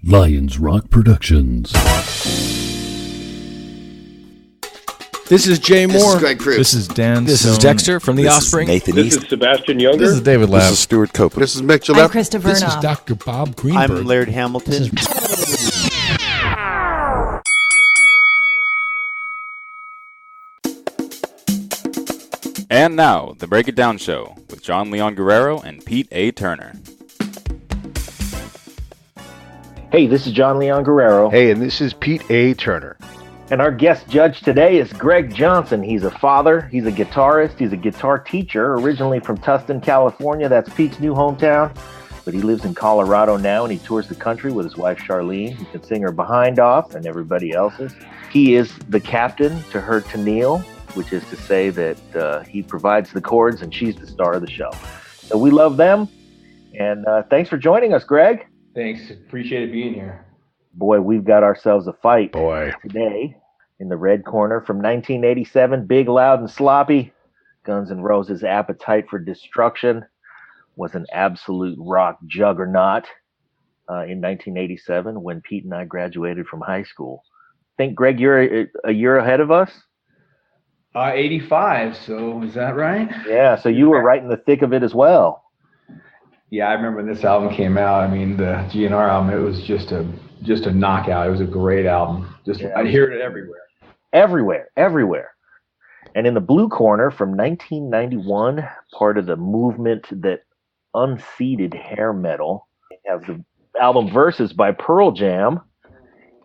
Lions Rock Productions. This is Jay Moore. This is Greg Proops. This is Dan. This Stone. is Dexter from The This Offspring. is Nathan This East. is Sebastian Younger. This is David Lapp. This is Stuart Copeland. This is Mick I'm Gillette. Krista This is Vernoff. Dr. Bob Greenberg. I'm Laird Hamilton. And now, the Break It Down Show with John Leon Guerrero and Pete A. Turner. Hey, this is John Leon Guerrero. Hey, and this is Pete A. Turner. And our guest judge today is Greg Johnson. He's a father, he's a guitarist, he's a guitar teacher, originally from Tustin, California. That's Pete's new hometown. But he lives in Colorado now, and he tours the country with his wife, Charlene. He can sing her behind off and everybody else's. He is the captain to her Tennille, which is to say that he provides the chords and she's the star of the show. So we love them. And thanks for joining us, Greg. Thanks. Appreciate being here. Boy, we've got ourselves a fight Today. In the red corner from 1987, Big, Loud, and Sloppy. Guns N' Roses' Appetite for Destruction was an absolute rock juggernaut in 1987 when Pete and I graduated from high school. I think, Greg, you're a year ahead of us? 85, so is that right? Yeah, so you were right in the thick of it as well. Yeah, I remember when this album came out. I mean, the GNR album, it was just a knockout. It was a great album. I'd hear it everywhere. Everywhere. And in the blue corner from 1991, part of the movement that unseated hair metal, we have the album Versus by Pearl Jam.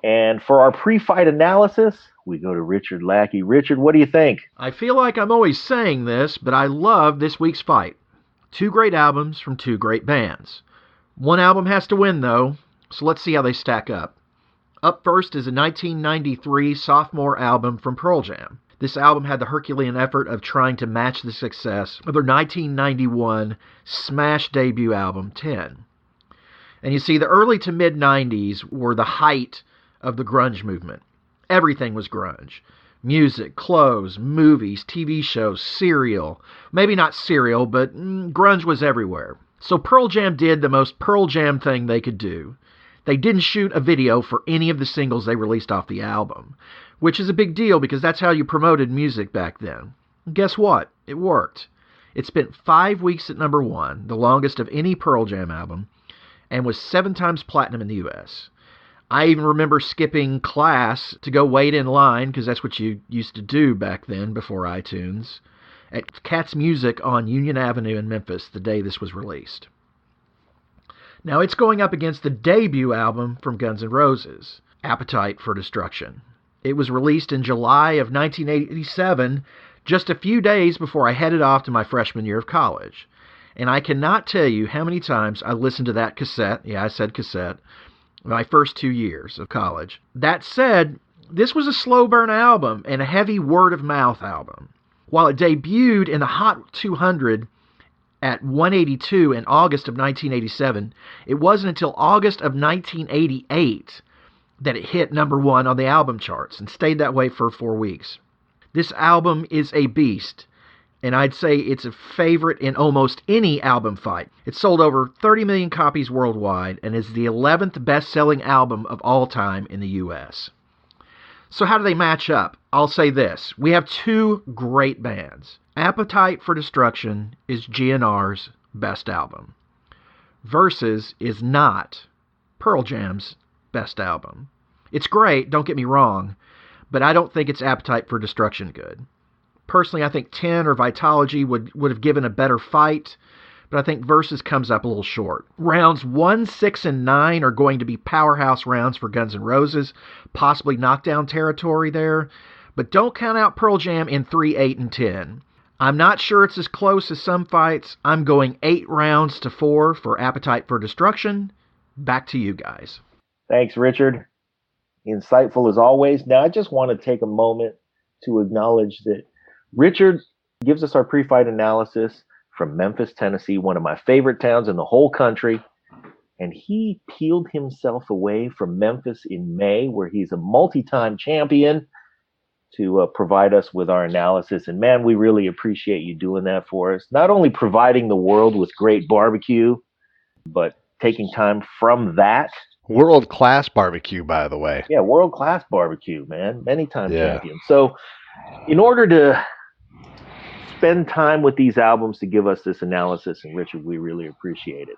And for our pre-fight analysis, we go to Richard Lackie. Richard, what do you think? I feel like I'm always saying this, but I love this week's fight. Two great albums from two great bands. One album has to win, though, so let's see how they stack up. Up first is a 1993 sophomore album from Pearl Jam. This album had the Herculean effort of trying to match the success of their 1991 smash debut album, 10. And you see, the early to mid-90s were the height of the grunge movement. Everything was grunge. Music, clothes, movies, TV shows, cereal. Maybe not cereal, but grunge was everywhere. So Pearl Jam did the most Pearl Jam thing they could do. They didn't shoot a video for any of the singles they released off the album, which is a big deal because that's how you promoted music back then. And guess what? It worked. It spent 5 weeks at number one, the longest of any Pearl Jam album, and was 7 times platinum in the U.S. I even remember skipping class to go wait in line, because that's what you used to do back then before iTunes, at Katz Music on Union Avenue in Memphis the day this was released. Now it's going up against the debut album from Guns N' Roses, Appetite for Destruction. It was released in July of 1987, just a few days before I headed off to my freshman year of college. And I cannot tell you how many times I listened to that cassette, yeah, I said cassette, my first 2 years of college. That said, this was a slow burn album and a heavy word-of-mouth album. While it debuted in the Hot 200 at 182 in August of 1987, it wasn't until August of 1988 that it hit number one on the album charts and stayed that way for 4 weeks. This album is a beast, and I'd say it's a favorite in almost any album fight. It sold over 30 million copies worldwide and is the 11th best-selling album of all time in the U.S. So how do they match up? I'll say this. We have two great bands. Appetite for Destruction is GNR's best album. Versus is not Pearl Jam's best album. It's great, don't get me wrong, but I don't think it's Appetite for Destruction good. Personally, I think 10 or Vitology would have given a better fight, but I think Versus comes up a little short. Rounds 1, 6, and 9 are going to be powerhouse rounds for Guns N' Roses, possibly knockdown territory there, but don't count out Pearl Jam in 3, 8, and 10. I'm not sure it's as close as some fights. I'm going 8 rounds to 4 for Appetite for Destruction. Back to you guys. Thanks, Richard. Insightful as always. Now, I just want to take a moment to acknowledge that Richard gives us our pre-fight analysis from Memphis, Tennessee, one of my favorite towns in the whole country. And he peeled himself away from Memphis in May, where he's a multi-time champion, to provide us with our analysis. And man, we really appreciate you doing that for us. Not only providing the world with great barbecue, but taking time from that World-class barbecue, by the way. Yeah, world-class barbecue, man. Many-time Yeah. champion. So in order to spend time with these albums to give us this analysis, and Richard, we really appreciate it.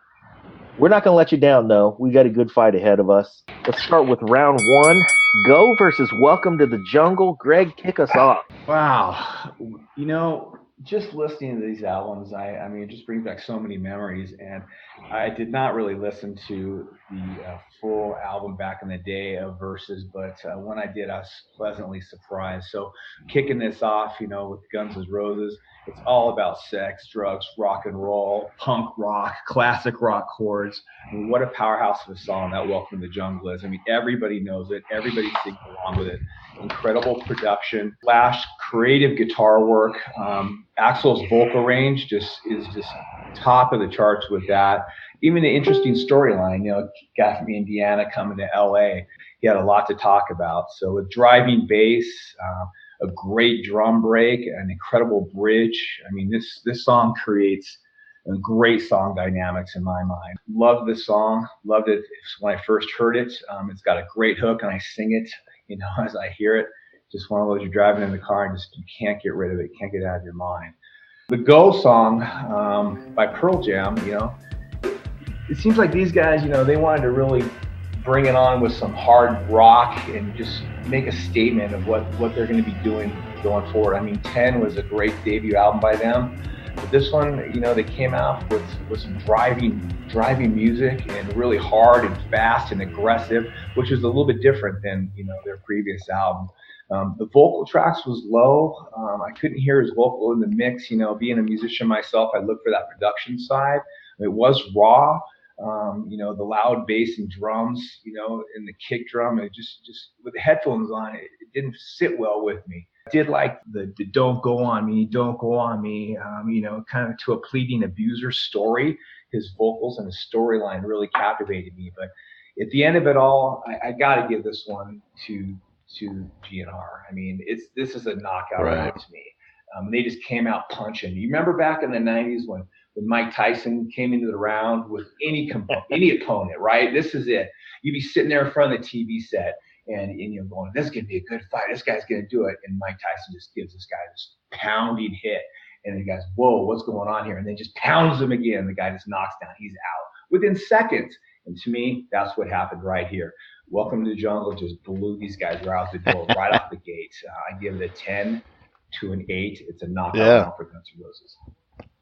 We're not going to let you down, though. We got a good fight ahead of us. Let's start with round one. Go versus Welcome to the Jungle. Greg, kick us off. Wow. You know, just listening to these albums, I mean, it just brings back so many memories. And I did not really listen to the full album back in the day of Versus, but when I did, I was pleasantly surprised. So kicking this off, you know, with Guns N' Roses, it's all about sex, drugs, rock and roll, punk rock, classic rock chords. I mean, what a powerhouse of a song that Welcome to the Jungle is. I mean, everybody knows it. Everybody sings along with it. Incredible production, creative guitar work. Axl's vocal range is just top of the charts with that. Even the interesting storyline, you know, guy from Indiana coming to LA, he had a lot to talk about. So with driving bass, a great drum break, an incredible bridge. I mean, this song creates a great song dynamics in my mind. Love this song. Loved it when I first heard it. It's got a great hook, and I sing it, you know, as I hear it. Just one of those you're driving in the car and just you can't get rid of it, can't get it out of your mind. The Go song by Pearl Jam, you know, it seems like these guys, you know, they wanted to really bring it on with some hard rock and just make a statement of what they're going to be doing going forward. I mean, 10 was a great debut album by them. But this one, you know, they came out with some driving music and really hard and fast and aggressive, which is a little bit different than, you know, their previous album. The vocal tracks was low. I couldn't hear his vocal in the mix. You know, being a musician myself, I look for that production side. It was raw. You know, the loud bass and drums, you know, and the kick drum, it just with the headphones on, it didn't sit well with me. I did like the don't go on me, you know, kind of to a pleading abuser story. His vocals and his storyline really captivated me. But at the end of it all, I got to give this one to GNR. I mean, this is a knockout round to me. They just came out punching. You remember back in the 90s when Mike Tyson came into the round with any opponent, right? This is it. You'd be sitting there in front of the TV set and you're going, this is going to be a good fight. This guy's going to do it. And Mike Tyson just gives this guy this pounding hit. And the guy's, whoa, what's going on here? And then just pounds him again. The guy just knocks down. He's out within seconds. And to me, that's what happened right here. Welcome to the Jungle just blew these guys right out the door, right off the gate. I give it a 10 to an 8. It's a knockout round for Guns N' Roses.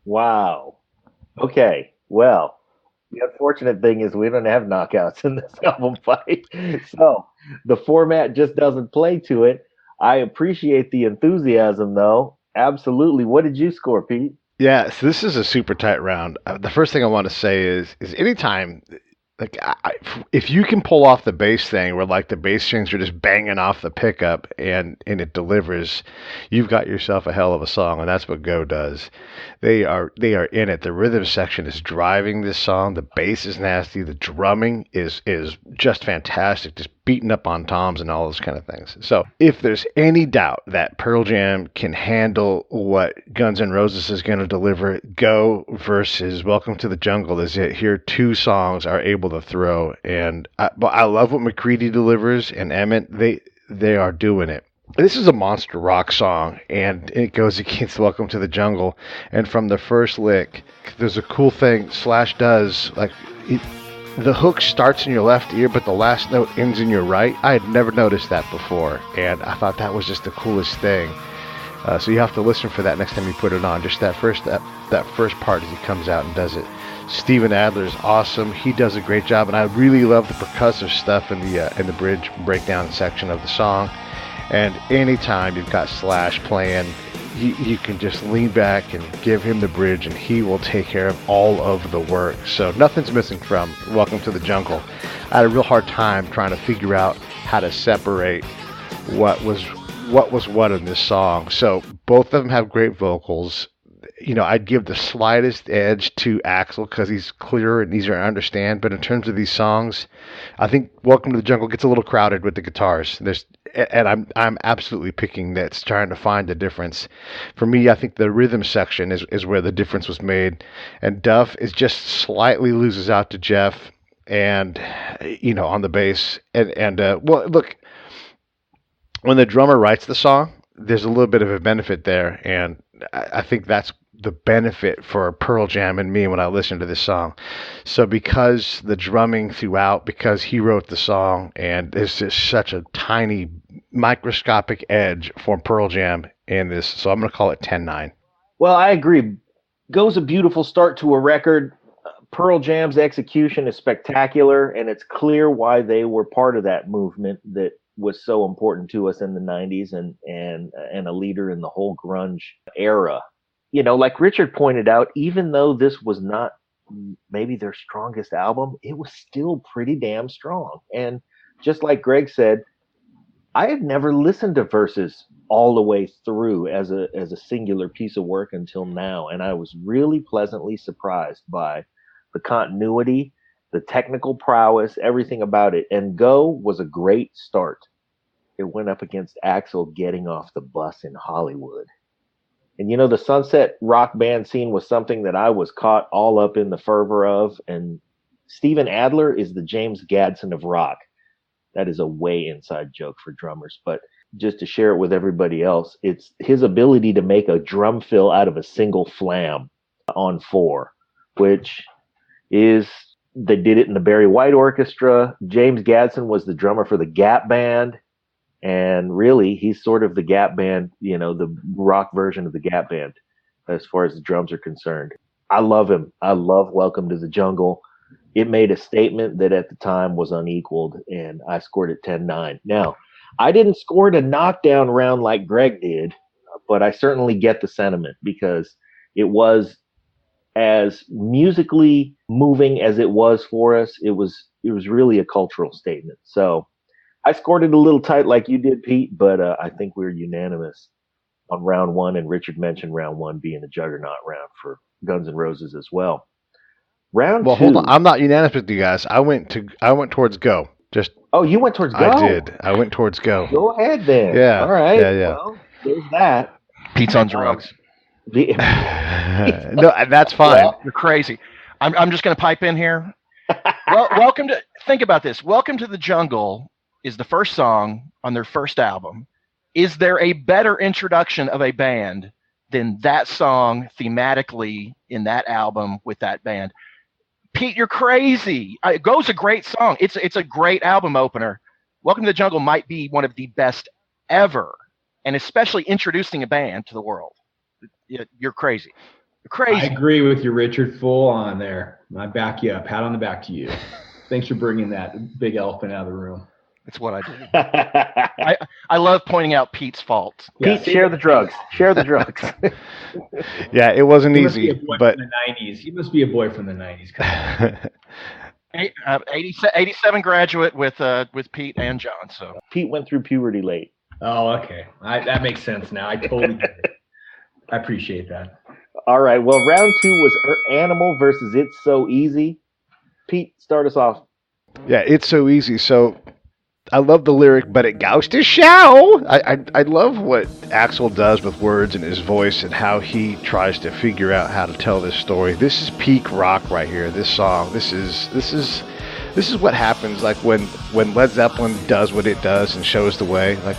Wow. Okay, well, the unfortunate thing is we don't have knockouts in this album fight. So the format just doesn't play to it. I appreciate the enthusiasm, though. Absolutely. What did you score, Pete? Yeah, so this is a super tight round. The first thing I want to say is anytime, like, if you can pull off the bass thing where like the bass strings are just banging off the pickup and it delivers, you've got yourself a hell of a song, and that's what Go does. They are in it. The rhythm section is driving this song. The bass is nasty. The drumming is just fantastic. Just beating up on toms and all those kind of things. So if there's any doubt that Pearl Jam can handle what Guns N' Roses is going to deliver, Go versus Welcome to the Jungle is it. Here, two songs are able to throw, and I love what McCready delivers, and Emmett, they are doing it. This is a monster rock song, and it goes against Welcome to the Jungle. And from the first lick, there's a cool thing Slash does, like the hook starts in your left ear, but the last note ends in your right. I had never noticed that before, and I thought that was just the coolest thing. So you have to listen for that next time you put it on. Just that first part as he comes out and does it. Steven Adler is awesome. He does a great job, and I really love the percussive stuff in the bridge breakdown section of the song. And anytime you've got Slash playing, you can just lean back and give him the bridge, and he will take care of all of the work. So nothing's missing from Welcome to the Jungle. I had a real hard time trying to figure out how to separate what was what in this song. So both of them have great vocals. You know, I'd give the slightest edge to Axl because he's clearer and easier to understand. But in terms of these songs, I think Welcome to the Jungle gets a little crowded with the guitars. And I'm absolutely picking that's trying to find the difference. For me, I think the rhythm section is where the difference was made. And Duff is just slightly loses out to Jeff. and on the bass, and well, look, when the drummer writes the song, there's a little bit of a benefit there, and I think that's the benefit for Pearl Jam and me when I listen to this song. So because the drumming throughout, because he wrote the song, and there's just such a tiny microscopic edge for Pearl Jam in this, so I'm going to call it 10-9. Well, I agree. Go's a beautiful start to a record. Pearl Jam's execution is spectacular, and it's clear why they were part of that movement that was so important to us in the 90s and a leader in the whole grunge era. Like Richard pointed out, even though this was not maybe their strongest album, it was still pretty damn strong. And just like Greg said, I had never listened to Versus all the way through as a singular piece of work until now, and I was really pleasantly surprised by the continuity, the technical prowess, everything about it. And Go was a great start. It went up against Axl getting off the bus in Hollywood. And the Sunset rock band scene was something that I was caught all up in the fervor of. And Steven Adler is the James Gadsden of rock. That is a way inside joke for drummers. But just to share it with everybody else, it's his ability to make a drum fill out of a single flam on 4, which is, they did it in the Barry White Orchestra. James Gadsden was the drummer for the Gap Band. And really, he's sort of the Gap Band, the rock version of the Gap Band, as far as the drums are concerned. I love him. I love Welcome to the Jungle. It made a statement that at the time was unequaled, and I scored it 10-9. Now, I didn't score it a knockdown round like Greg did, but I certainly get the sentiment, because it was as musically moving as it was for us. It was really a cultural statement. So I scored it a little tight like you did, Pete, but I think we were unanimous on round 1, and Richard mentioned round 1 being the juggernaut round for Guns N' Roses as well. Round 2. Well, hold on. I'm not unanimous with you guys. I went towards Go. You went towards Go? I did. I went towards Go. Go ahead then. Yeah. All right. Yeah. Well, there's that. Pete's on drugs. No, that's fine. Well, you're crazy. I'm just going to pipe in here. Well, think about this. Welcome to the Jungle is the first song on their first album. Is there a better introduction of a band than that song thematically in that album with that band? Pete, you're crazy. Go's a great song. It's a great album opener. Welcome to the Jungle might be one of the best ever, and especially introducing a band to the world. You're crazy. You're crazy. I agree with you, Richard. Full on there. I back you up. Pat on the back to you. Thanks for bringing that big elephant out of the room. That's what I do. I love pointing out Pete's faults. Pete, share the drugs. Share the drugs. Yeah, it wasn't easy. But from the 90s. He must be a boy from the 90s. 87 graduate with Pete and John. So Pete went through puberty late. Oh, okay. That makes sense now. I totally get it. I appreciate that. All right. Well, round 2 was Animal versus It's So Easy. Pete, start us off. Yeah, It's So Easy. So I love the lyric, but it goes to show. I love what Axl does with words and his voice and how he tries to figure out how to tell this story. This is peak rock right here. This song. This is what happens like when Led Zeppelin does what it does and shows the way. Like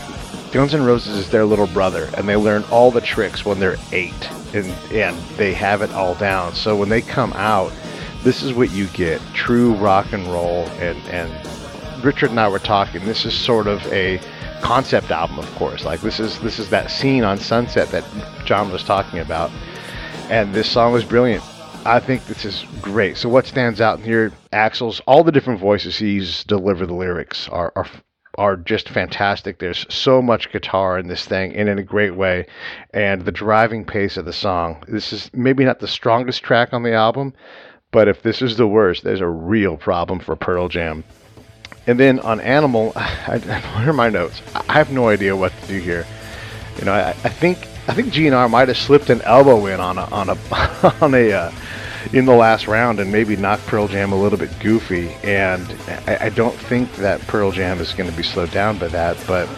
Guns N' Roses is their little brother, and they learn all the tricks when they're 8, and they have it all down. So when they come out, this is what you get: true rock and roll. And Richard and I were talking. This is sort of a concept album, of course. Like this is that scene on Sunset that John was talking about, and this song was brilliant. I think this is great. So what stands out here? Axl's, all the different voices he's delivered the lyrics are just fantastic. There's so much guitar in this thing, and in a great way. And the driving pace of the song. This is maybe not the strongest track on the album, but if this is the worst, there's a real problem for Pearl Jam. And then on Animal, what are my notes? I have no idea what to do here. I think GNR might have slipped an elbow in on a in the last round and maybe knocked Pearl Jam a little bit goofy. And I don't think that Pearl Jam is going to be slowed down by that. But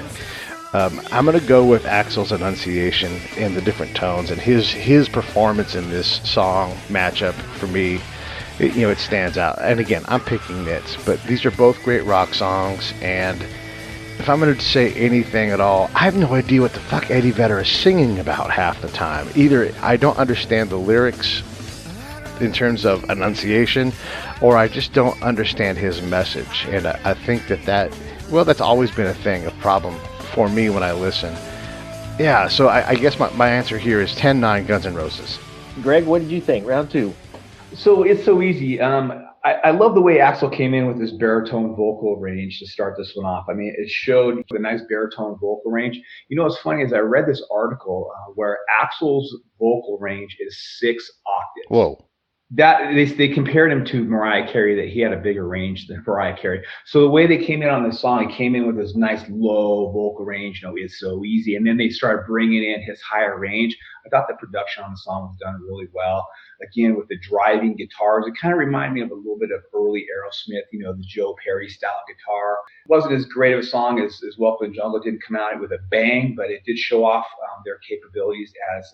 I'm going to go with Axl's enunciation in the different tones and his performance in this song matchup for me it stands out. And again, I'm picking nits, but these are both great rock songs, and if I'm going to say anything at all, I have no idea what the fuck Eddie Vedder is singing about half the time. Either I don't understand the lyrics in terms of enunciation, or I just don't understand his message. And I think that's always been a thing, a problem for me when I listen. Yeah, so I guess my answer here is 10-9 Guns N' Roses. Greg, what did you think? Round 2. So it's so easy. I love the way Axl came in with his baritone vocal range to start this one off. I mean, it showed a nice baritone vocal range. What's funny is I read this article where Axl's vocal range is 6 octaves. Whoa. That they compared him to Mariah Carey, that he had a bigger range than Mariah Carey. So the way they came in on this song, he came in with this nice low vocal range. It's so easy. And then they started bringing in his higher range. I thought the production on the song was done really well. Again, with the driving guitars, it kind of reminded me of a little bit of early Aerosmith, the Joe Perry style guitar. It wasn't as great of a song as Welcome to the Jungle. It didn't come out with a bang, but it did show off their capabilities as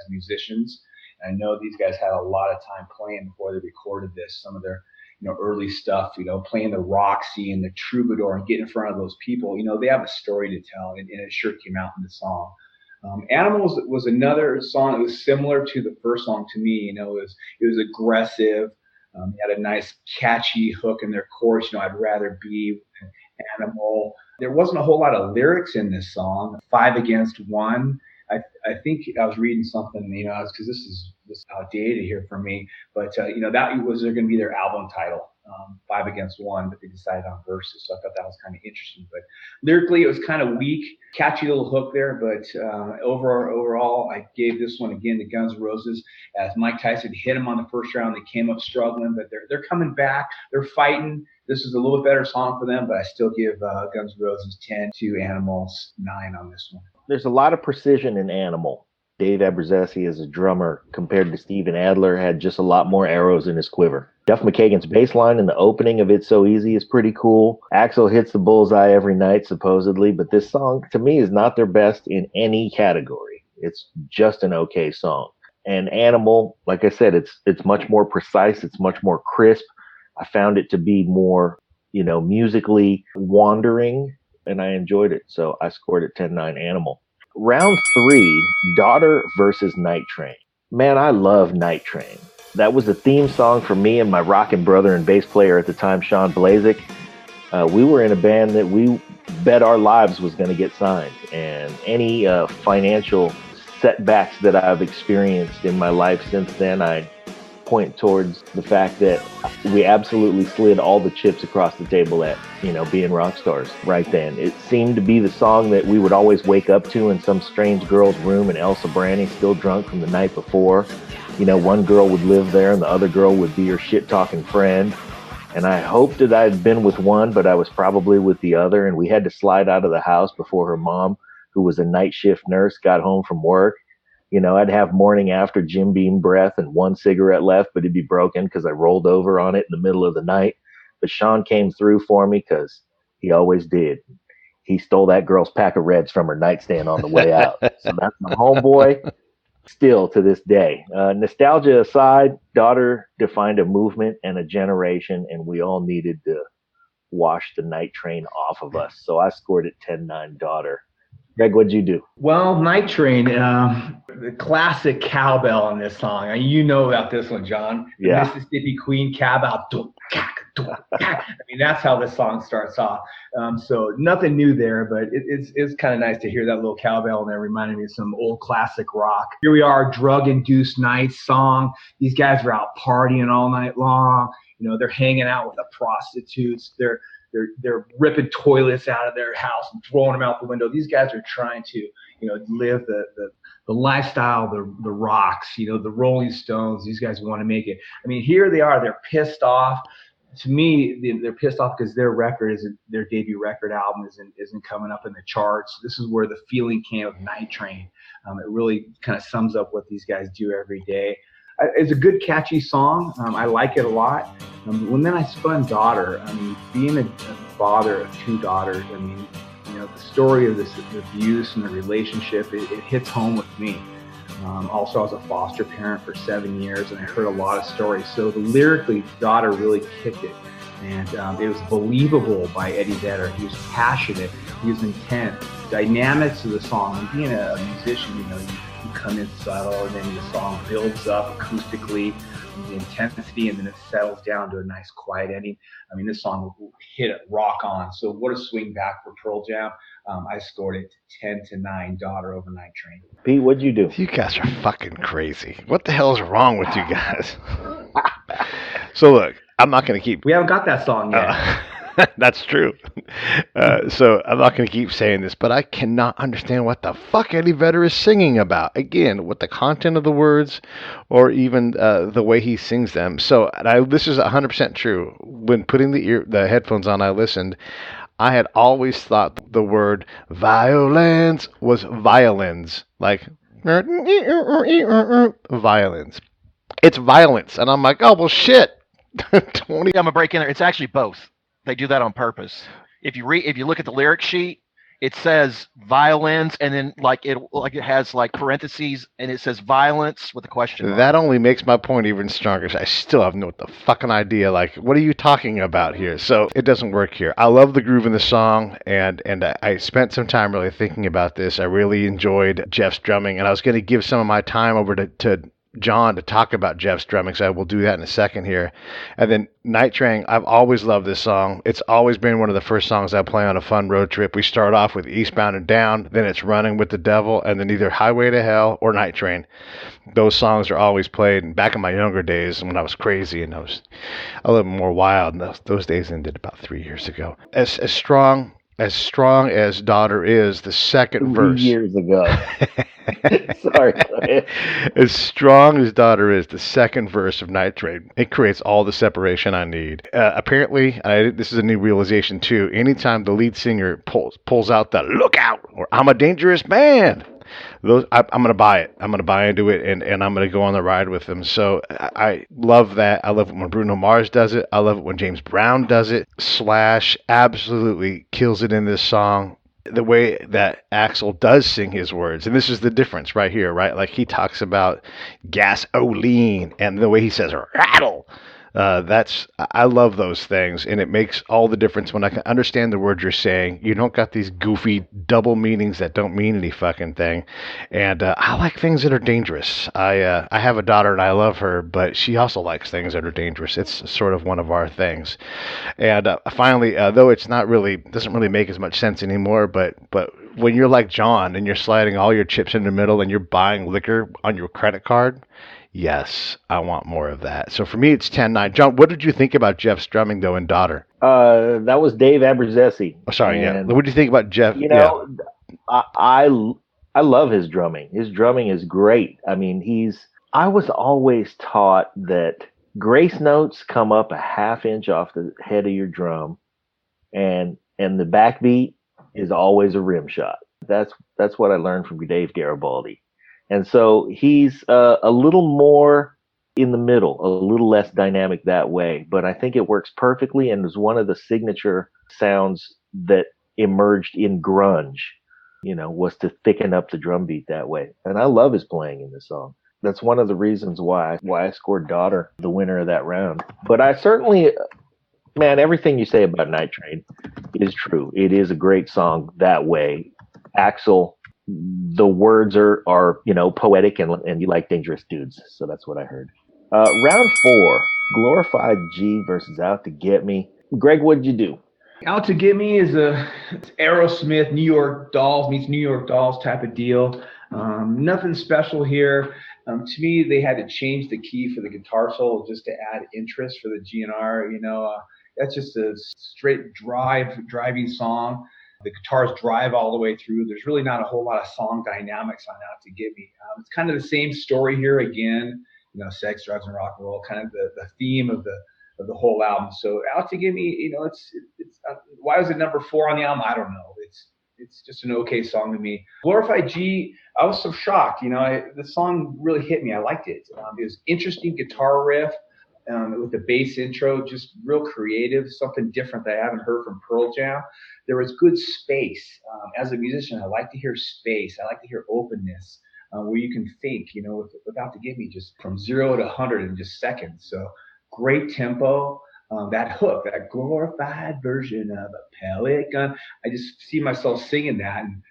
musicians. And I know these guys had a lot of time playing before they recorded this. Some of their early stuff, playing the Roxy and the Troubadour and getting in front of those people. They have a story to tell, and it sure came out in the song. Animals was another song that was similar to the first song to me. It was aggressive. It had a nice catchy hook in their chorus. I'd rather be an animal. There wasn't a whole lot of lyrics in this song. 5 Against 1. I think I was reading something, because this is outdated here for me, but that was going to be their album title, 5 Against 1, but they decided on verses, so I thought that was kind of interesting. But lyrically, it was kind of weak, catchy little hook there, but overall, I gave this one again to Guns N' Roses. As Mike Tyson hit him on the first round, they came up struggling, but they're coming back, they're fighting. This is a little bit better song for them, but I still give Guns N' Roses 10 to Animals 9 on this one. There's a lot of precision in Animal. Dave Abruzzese as a drummer compared to Steven Adler had just a lot more arrows in his quiver. Duff McKagan's bass line in the opening of It's So Easy is pretty cool. Axl hits the bullseye every night, supposedly, but this song, to me, is not their best in any category. It's just an okay song. And Animal, like I said, it's much more precise. It's much more crisp. I found it to be more, musically wandering, and I enjoyed it. So I scored it 10-9 Animal. Round 3, Daughter versus Night Train. Man, I love Night Train. That was the theme song for me and my rockin' brother and bass player at the time, Sean Blazik. We were in a band that we bet our lives was going to get signed. And any financial setbacks that I've experienced in my life since then, I point towards the fact that we absolutely slid all the chips across the table at, being rock stars right then. It seemed to be the song that we would always wake up to in some strange girl's room in Elsa Branny, still drunk from the night before. One girl would live there and the other girl would be her shit-talking friend. And I hoped that I'd been with one, but I was probably with the other. And we had to slide out of the house before her mom, who was a night shift nurse, got home from work. I'd have morning after Jim Beam breath and one cigarette left, but it'd be broken because I rolled over on it in the middle of the night. But Sean came through for me because he always did. He stole that girl's pack of Reds from her nightstand on the way out. So that's my homeboy still to this day. Nostalgia aside, Daughter defined a movement and a generation, and we all needed to wash the Night Train off of us. So I scored it 10-9 Daughter. Greg, what'd you do? Well, Night Train, the classic cowbell in this song. You know about this one, John. The Yeah. Mississippi Queen cowbell. I mean, that's how this song starts off. So nothing new there, but it's kind of nice to hear that little cowbell in there, reminding me of some old classic rock. Here we are, drug-induced night song. These guys are out partying all night long. They're hanging out with the prostitutes. They're ripping toilets out of their house and throwing them out the window. These guys are trying to, live the lifestyle, the rocks, the Rolling Stones. These guys want to make it. I mean, here they are. They're pissed off. To me, they're pissed off because their debut record album isn't coming up in the charts. This is where the feeling came of Night Train. It really kind of sums up what these guys do every day. It's a good, catchy song. I like it a lot. When then I spun Daughter, being a father of 2 daughters, the story of this abuse and the relationship, it hits home with me. Also, I was a foster parent for 7 years, and I heard a lot of stories. So the lyrically, Daughter really kicked it. And it was believable by Eddie Vedder. He was passionate. He was intense. Dynamics of the song. And being a musician, you come in subtle, and then the song builds up acoustically, the intensity, and then it settles down to a nice quiet ending. I mean, this song hit it rock on. So what a swing back for Pearl Jam. I scored it 10-9, Daughter over Night Train. Pete, what'd you do? You guys are fucking crazy. What the hell is wrong with you guys? So look, I'm not going to keep... We haven't got that song yet. That's true. So I'm not going to keep saying this, but I cannot understand what the fuck Eddie Vedder is singing about. Again, with the content of the words or even the way he sings them. So this is 100% true. When putting the headphones on, I listened. I had always thought the word violence was violins. Like, violins. It's violence. And I'm like, oh, well, shit. I'm going to break in there. It's actually both. They do that on purpose. If you look at the lyric sheet, it says violence, and then it has like parentheses, and it says violence with a question mark. That only makes my point even stronger. I still have no fucking idea. Like, what are you talking about here? So it doesn't work here. I love the groove in the song, and I spent some time really thinking about this. I really enjoyed Jeff's drumming, and I was going to give some of my time over to John to talk about Jeff's drumming, so I will do that in a second here. And then Night Train, I've always loved this song. It's always been one of the first songs I play on a fun road trip. We start off with Eastbound and Down, then it's Running with the Devil, and then either Highway to Hell or Night Train. Those songs are always played. And back in my younger days when I was crazy and I was a little more wild, and those days ended about 3 years ago. As strong as Daughter is, the second verse. 3 years ago. Sorry. As strong as Daughter is, the second verse of Night Train, it creates all the separation I need. Apparently, this is a new realization too. Anytime the lead singer pulls out the "look out" or "I'm a dangerous man," I'm going to buy it. I'm going to buy into it, and I'm going to go on the ride with them. So I love that. I love it when Bruno Mars does it. I love it when James Brown does it. Slash absolutely kills it in this song. The way that Axl does sing his words, and this is the difference right here, right? Like he talks about gasoline, and the way he says rattle. I love those things, and it makes all the difference when I can understand the words you're saying. You don't got these goofy double meanings that don't mean any fucking thing. And I like things that are dangerous. I have a daughter and I love her, but she also likes things that are dangerous. It's sort of one of our things. And finally, though it's not really doesn't really make as much sense anymore, but when you're like John and you're sliding all your chips in the middle and you're buying liquor on your credit card. Yes, I want more of that. So for me, it's 10-9. John, what did you think about Jeff's drumming, though, in Daughter? That was Dave Abruzzese. Oh, sorry, yeah. What did you think about Jeff? I love his drumming. His drumming is great. I mean, I was always taught that grace notes come up a half inch off the head of your drum, and the backbeat is always a rim shot. That's what I learned from Dave Garibaldi. And so he's a little more in the middle, a little less dynamic that way. But I think it works perfectly and is one of the signature sounds that emerged in grunge, was to thicken up the drum beat that way. And I love his playing in this song. That's one of the reasons why I scored Daughter the winner of that round. But I certainly, man, everything you say about Night Train is true. It is a great song that way. Axl, the words are poetic and you like dangerous dudes. So that's what I heard. Round 4, Glorified G versus Out to Get Me. Greg, what did you do? Out to Get Me is it's Aerosmith, New York Dolls meets New York Dolls type of deal. Nothing special here. To me, they had to change the key for the guitar solo just to add interest for the GNR. That's just a straight driving song. The guitars drive all the way through. There's really not a whole lot of song dynamics on Out to Get Me. It's kind of the same story here again. Sex, drugs, and rock and roll, kind of the theme of the whole album. So Out to Get Me, it's why was it number 4 on the album? I don't know. It's just an okay song to me. Glorified G, I was so shocked. The song really hit me. I liked it. It was interesting guitar riff. With the bass intro, just real creative, something different that I haven't heard from Pearl Jam. There was good space. As a musician, I like to hear space. I like to hear openness. where you can think, without to give me just from 0 to 100 in just seconds. So great tempo. That hook, that glorified version of a pellet gun. I just see myself singing that, and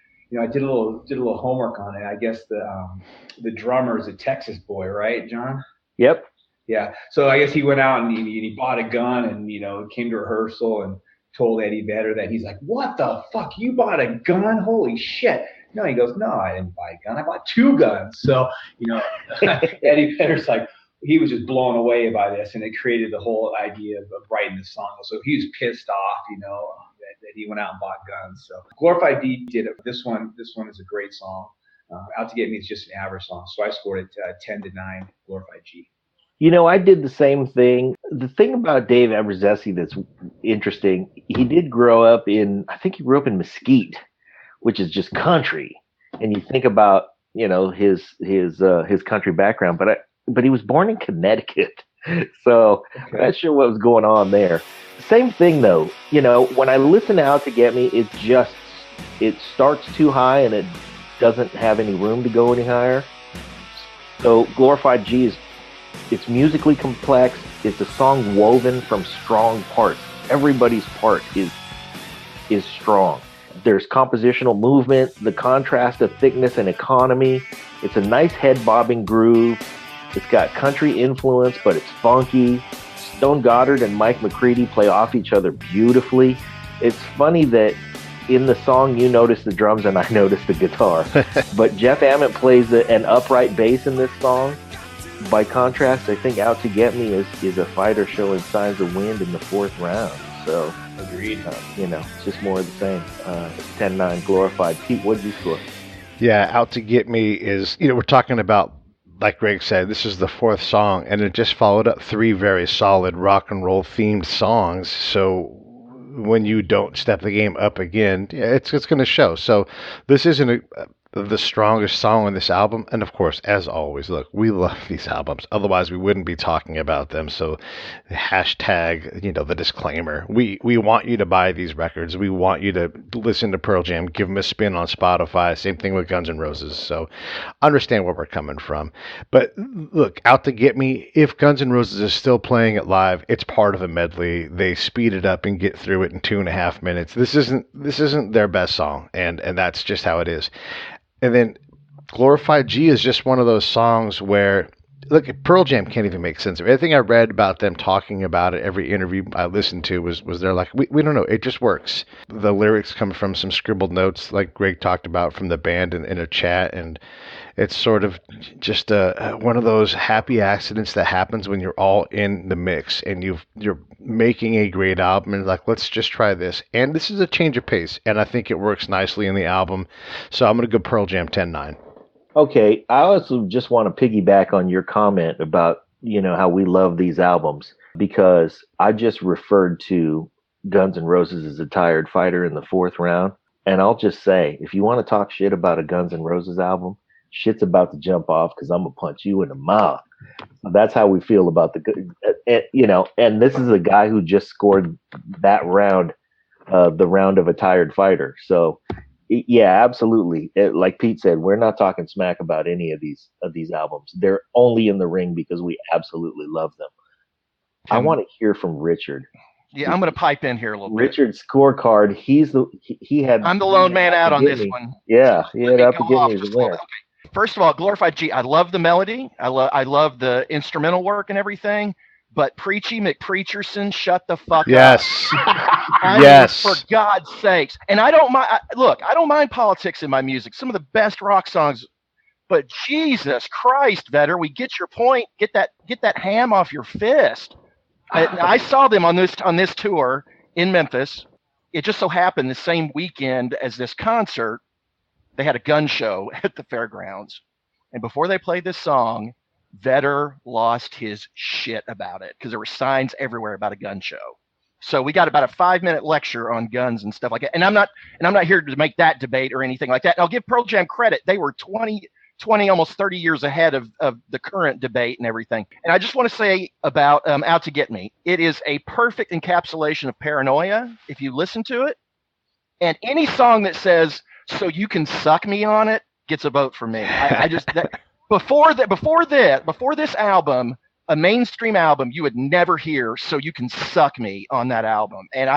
I did a little homework on it. I guess the drummer is a Texas boy, right, John? Yep. Yeah. So I guess he went out and he bought a gun, and came to rehearsal and told Eddie Vedder that. He's like, "What the fuck? You bought a gun? Holy shit!" No, he goes, "No, I didn't buy a gun. I bought 2 guns." So Eddie Vedder's like, he was just blown away by this, and it created the whole idea of writing the song. So he was pissed off, that he went out and bought guns. So Glorified D did it. This one is a great song. Out to Get Me is just an average song. So I scored it 10-9, Glorified G. I did the same thing. The thing about Dave Abruzzese that's interesting, he did grow up I think he grew up in Mesquite, which is just country. And you think about, his country background, but he was born in Connecticut. So I'm not sure what was going on there. Same thing though, when I listen to Out to Get Me, it starts too high and it doesn't have any room to go any higher. So Glorified G it's musically complex. It's a song woven from strong parts. Everybody's part is strong. There's compositional movement, the contrast of thickness and economy. It's a nice head-bobbing groove. It's got country influence, but it's funky. Stone Goddard and Mike McCready play off each other beautifully. It's funny that in the song you notice the drums and I notice the guitar. But Jeff Ament plays an upright bass in this song. By contrast, I think Out to Get Me is a fighter showing signs of wind in the 4th round. So, agreed. It's just more of the same. 10-9 Glorified. Pete, what did you score? Yeah, Out to Get Me is, we're talking about, like Greg said, this is the 4th song, and it just followed up 3 very solid rock and roll themed songs. So when you don't step the game up again, it's going to show. So this isn't the strongest song on this album, and of course, as always, look, we love these albums, otherwise we wouldn't be talking about them. So hashtag, the disclaimer, we want you to buy these records, we want you to listen to Pearl Jam, give them a spin on Spotify, same thing with Guns N' Roses. So understand where we're coming from. But look, Out to Get Me, if Guns N' Roses is still playing it live, it's part of a medley. They speed it up and get through it in 2.5 minutes. This isn't their best song, and that's just how it is. And then Glorified G is just one of those songs where, look, Pearl Jam can't even make sense of it. Everything I read about them talking about it, every interview I listened to was they're like, we don't know, it just works. The lyrics come from some scribbled notes, like Greg talked about, from the band in a chat, and it's sort of just one of those happy accidents that happens when you're all in the mix and you're making a great album and like, let's just try this. And this is a change of pace, and I think it works nicely in the album. So I'm going to go Pearl Jam 10-9. Okay, I also just want to piggyback on your comment about, how we love these albums, because I just referred to Guns N' Roses as a tired fighter in the 4th round. And I'll just say, if you want to talk shit about a Guns N' Roses album, shit's about to jump off because I'm going to punch you in the mouth. So that's how we feel about and this is a guy who just scored that round, the round of a tired fighter. So yeah, absolutely. Like Pete said, we're not talking smack about any of these albums. They're only in the ring because we absolutely love them. I want to hear from Richard. Yeah, I'm going to pipe in here a little bit. Richard's scorecard. He had. I'm the lone man out on this one. Yeah, he had Out to Get Me as a winner. Okay. First of all, Glorified G. I love the melody. I love the instrumental work and everything. But Preachy McPreacherson, shut the fuck up. Yes. Yes. For God's sakes. And I don't mind. Look, I don't mind politics in my music. Some of the best rock songs. But Jesus Christ, Vedder, we get your point. Get that ham off your fist. I saw them on this tour in Memphis. It just so happened the same weekend as this concert, they had a gun show at the fairgrounds. And before they played this song, Vedder lost his shit about it because there were signs everywhere about a gun show. So we got about a 5-minute lecture on guns and stuff like that. And I'm not here to make that debate or anything like that. And I'll give Pearl Jam credit. They were 20, almost 30 years ahead of the current debate and everything. And I just want to say about Out to Get Me. It is a perfect encapsulation of paranoia if you listen to it. And any song that says, so you can suck me on it, gets a vote from me. I just before this album, a mainstream album, you would never hear "So You Can Suck Me" on that album, and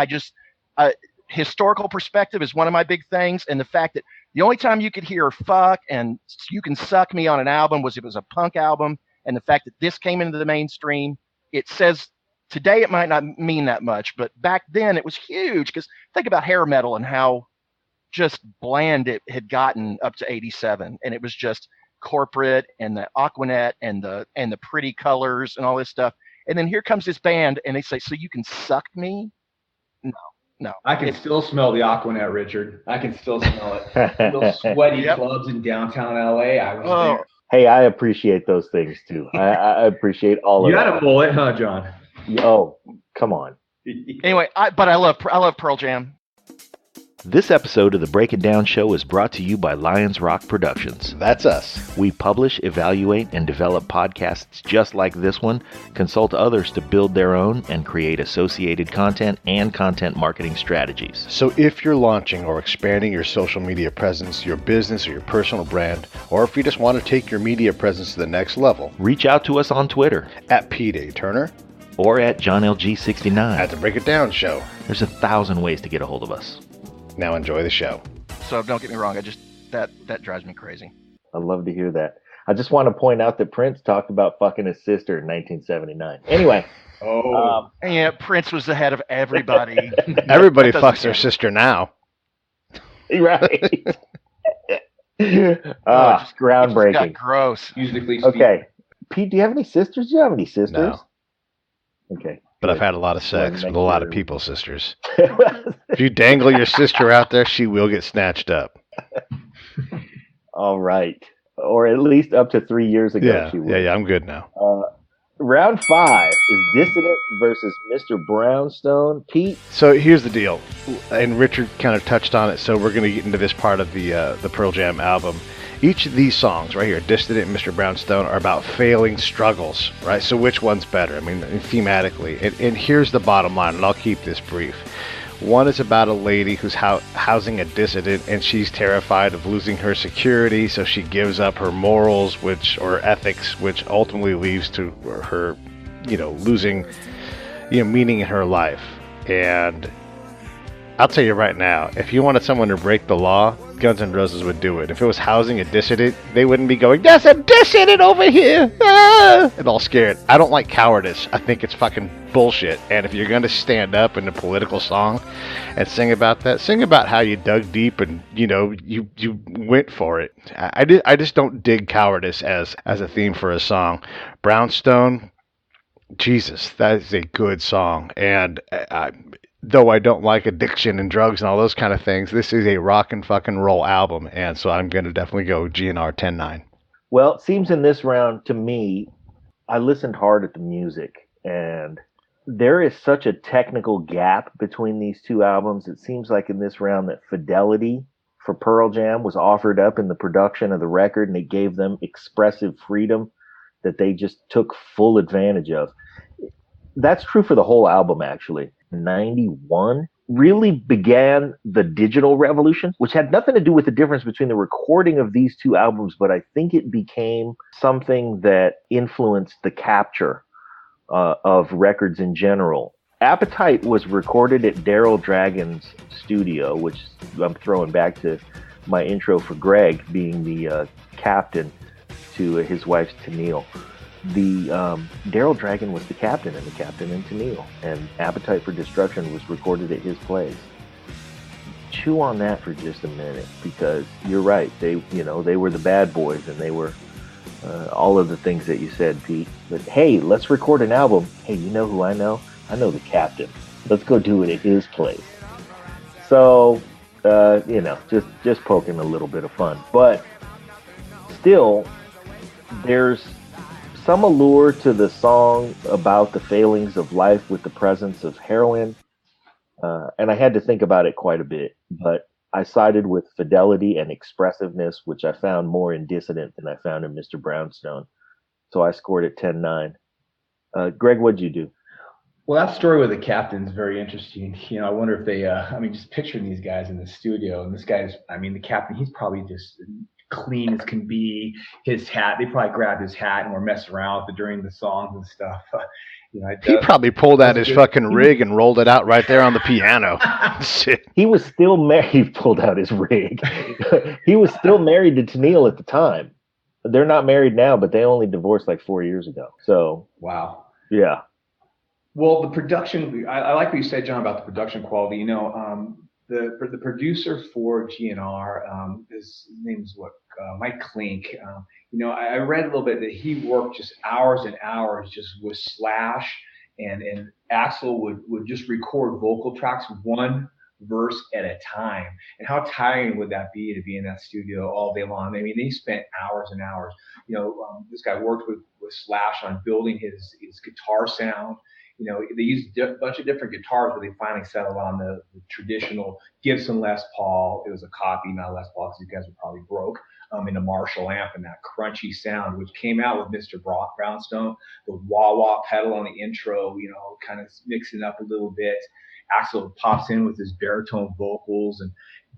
historical perspective is one of my big things, and the fact that the only time you could hear "fuck" and "You Can Suck Me" on an album was if it was a punk album, and the fact that this came into the mainstream, it says today it might not mean that much, but back then it was huge. Because think about hair metal and how just bland it had gotten up to '87, and it was just corporate and the Aquanet and the pretty colors and all this stuff. And then here comes this band, and they say, "So you can suck me?" No. I can still smell the Aquanet, Richard. I can still smell it. Those sweaty clubs in downtown LA. I was there. Hey, I appreciate those things too. I appreciate all of that. You had a mullet, huh, John? Oh, come on. Anyway, I love Pearl Jam. This episode of the Break It Down Show is brought to you by Lions Rock Productions. That's us. We publish, evaluate, and develop podcasts just like this one, consult others to build their own, and create associated content and content marketing strategies. So if you're launching or expanding your social media presence, your business or your personal brand, or if you just want to take your media presence to the next level, reach out to us on Twitter at Pete A. Turner or at JohnLG69 at the Break It Down Show. There's 1,000 ways to get a hold of us. Now enjoy the show. So don't get me wrong, that drives me crazy. I love to hear that. I just want to point out that Prince talked about fucking his sister in 1979. Anyway. Yeah, Prince was the head of everybody. Everybody fucks their sister now. Right. Just groundbreaking. Got gross. Musically speaking. Okay. Pete, do you have any sisters? Do you have any sisters? No. Okay. But I've had a lot of sex with a lot of people's sisters. If you dangle your sister out there, she will get snatched up. All right. Or at least up to 3 years ago, she would. Yeah, I'm good now. Round 5 is Dissident versus Mr. Brownstone. Pete? So here's the deal, and Richard kind of touched on it, so we're going to get into this part of the Pearl Jam album. Each of these songs right here, Dissident and Mr. Brownstone, are about failing struggles, right? So which one's better? I mean, thematically. And here's the bottom line, and I'll keep this brief. One is about a lady who's housing a dissident, and she's terrified of losing her security, so she gives up her morals, or ethics, which ultimately leads to her, losing, meaning in her life. And I'll tell you right now, if you wanted someone to break the law, Guns N' Roses would do it. If it was housing a dissident, they wouldn't be going, "There's a dissident over here!" and all scared. I don't like cowardice. I think it's fucking bullshit. And if you're going to stand up in a political song and sing about that, sing about how you dug deep and, you went for it. I just don't dig cowardice as a theme for a song. Brownstone, Jesus, that is a good song. And though I don't like addiction and drugs and all those kind of things, this is a rock and fucking roll album, and so I'm going to definitely go GNR 10-9. Well, it seems in this round, to me, I listened hard at the music, and there is such a technical gap between these two albums. It seems like in this round that fidelity for Pearl Jam was offered up in the production of the record, and it gave them expressive freedom that they just took full advantage of. That's true for the whole album, actually. 91 really began the digital revolution, which had nothing to do with the difference between the recording of these two albums, but I think it became something that influenced the capture of records in general. Appetite was recorded at Daryl Dragon's studio, which I'm throwing back to my intro for Greg being the captain to his wife's Tennille. Daryl Dragon was the captain and the captain in Tennille, and Appetite for Destruction was recorded at his place. Chew on that for just a minute, because you're right. They were the bad boys, and they were all of the things that you said, Pete. But hey, let's record an album. Hey, you know who I know? I know the captain. Let's go do it at his place. So, just poking a little bit of fun, but still, there's some allure to the song about the failings of life with the presence of heroin. And I had to think about it quite a bit, but I sided with fidelity and expressiveness, which I found more in Dissident than I found in Mr. Brownstone. So I scored it 10-9. Greg, what'd you do? Well, that story with the captain is very interesting. I wonder if they, just picturing these guys in the studio, and this guy's, the captain, he's probably just clean as can be. His hat, they probably grabbed his hat and were messing around with it during the songs and stuff. He probably pulled out his fucking rig and rolled it out right there on the piano. Shit. He was still married. He pulled out his rig. He was still married to Tennille at the time. They're not married now, but they only divorced like 4 years ago. So wow. Yeah. Well, the production, I like what you said, John, about the production quality. The producer for GNR, his name's Mike Klink. I read a little bit that he worked just hours and hours just with Slash, and Axl would just record vocal tracks, one verse at a time. And how tiring would that be to be in that studio all day long? I mean, they spent hours and hours. This guy worked with Slash on building his guitar sound. They used a bunch of different guitars, but they finally settled on the traditional Gibson Les Paul. It was a copy, not a Les Paul, because you guys were probably broke, in a Marshall amp, and that crunchy sound, which came out with Mr. Brownstone, the wah-wah pedal on the intro, kind of mixing it up a little bit. Axl pops in with his baritone vocals and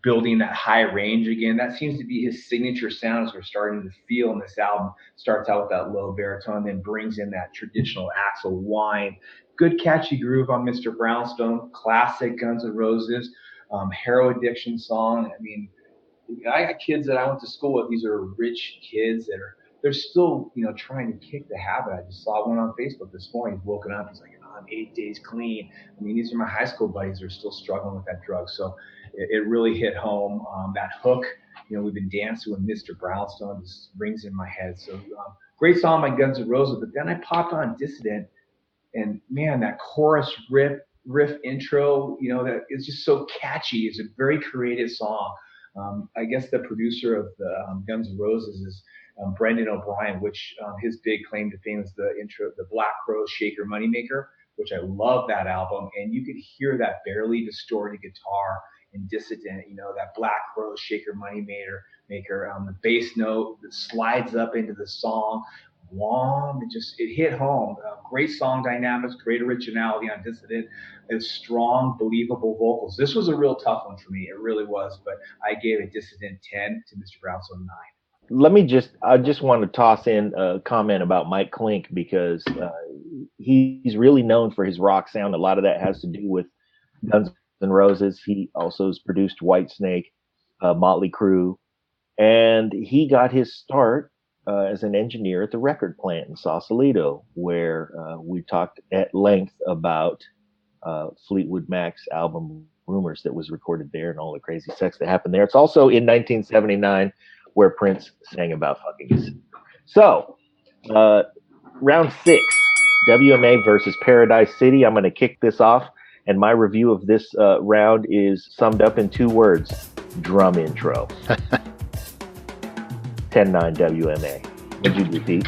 building that high range again. That seems to be his signature sound, as we're starting to feel in this album. Starts out with that low baritone, then brings in that traditional Axl whine. Good catchy groove on Mr. Brownstone, classic Guns N' Roses, Hero Addiction song. I mean, I got kids that I went to school with. These are rich kids they're still, trying to kick the habit. I just saw one on Facebook this morning. He's woken up. He's like, I'm 8 days clean. I mean, these are my high school buddies that are still struggling with that drug. So it really hit home. That hook, we've been dancing with Mr. Brownstone, just rings in my head. So great song by Guns N' Roses. But then I popped on Dissident, and man, that chorus riff intro, that is just so catchy. It's a very creative song. I guess the producer of the Guns N' Roses is Brendan O'Brien, which his big claim to fame is the intro, the Black Crowes Shaker Moneymaker, which I love that album. And you could hear that barely distorted guitar in Dissident, that Black Crowes Shaker Moneymaker, the bass note that slides up into the song. Long, it hit home. Great song dynamics, great originality on Dissident, and strong, believable vocals. This was a real tough one for me. It really was, but I gave it Dissident 10 to Mr. Brownstone 9. I just want to toss in a comment about Mike Klink, because he's really known for his rock sound. A lot of that has to do with Guns N' Roses. He also has produced Whitesnake, Motley Crue, and he got his start as an engineer at the record plant in Sausalito, where we talked at length about Fleetwood Mac's album Rumors that was recorded there and all the crazy sex that happened there. It's also in 1979 where Prince sang about fucking us. So, round 6, WMA versus Paradise City. I'm going to kick this off, and my review of this round is summed up in 2 words: drum intro. 10-9 WMA. What'd you do, Pete?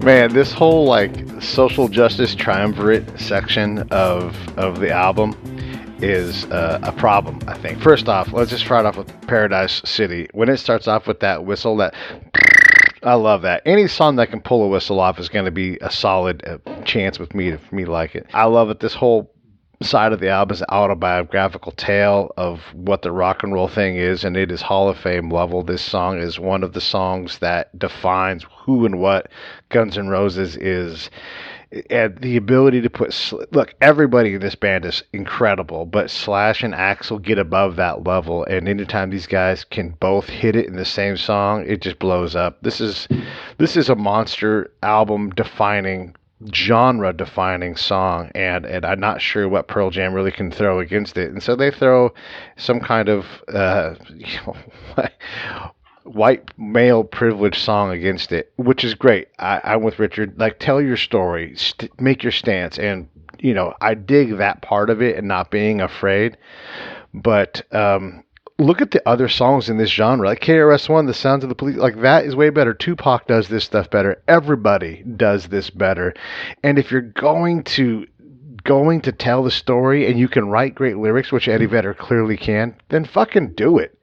Man, this whole social justice triumvirate section of the album is a problem, I think. First off, let's just start off with Paradise City. When it starts off with that whistle, I love that. Any song that can pull a whistle off is going to be a solid chance with me to like it. I love it. This whole side of the album is an autobiographical tale of what the rock and roll thing is, and it is Hall of Fame level. This song is one of the songs that defines who and what Guns N' Roses is. And the ability to look, everybody in this band is incredible, but Slash and Axl get above that level, and anytime these guys can both hit it in the same song, it just blows up. This is a monster album defining, genre defining song, and I'm not sure what Pearl Jam really can throw against it. And so they throw some kind of white male privilege song against it, which is great. I'm with Richard. Tell your story, make your stance, and I dig that part of it and not being afraid. But look at the other songs in this genre, like KRS-One, The Sounds of the Police. That is way better. Tupac does this stuff better. Everybody does this better. And if you're going to tell the story and you can write great lyrics, which Eddie Vedder clearly can, then fucking do it.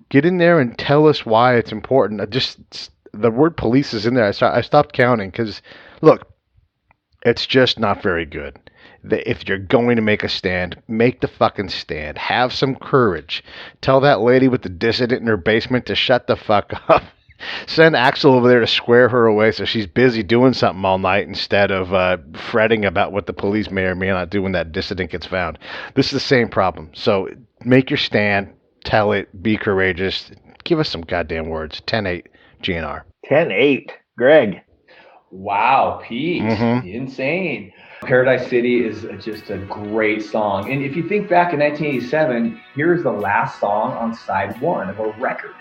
Get in there and tell us why it's important. Just the word police is in there. I stopped counting because, look, it's just not very good. that if you're going to make a stand, make the fucking stand. Have some courage. Tell that lady with the dissident in her basement to shut the fuck up. Send Axel over there to square her away so she's busy doing something all night instead of fretting about what the police may or may not do when that dissident gets found. This is the same problem. So make your stand, tell it, be courageous. Give us some goddamn words. 10-8 GNR. 10-8. Greg. Wow, Pete. Insane. Paradise City is just a great song. And if you think back in 1987, here's the last song on side 1 of a record.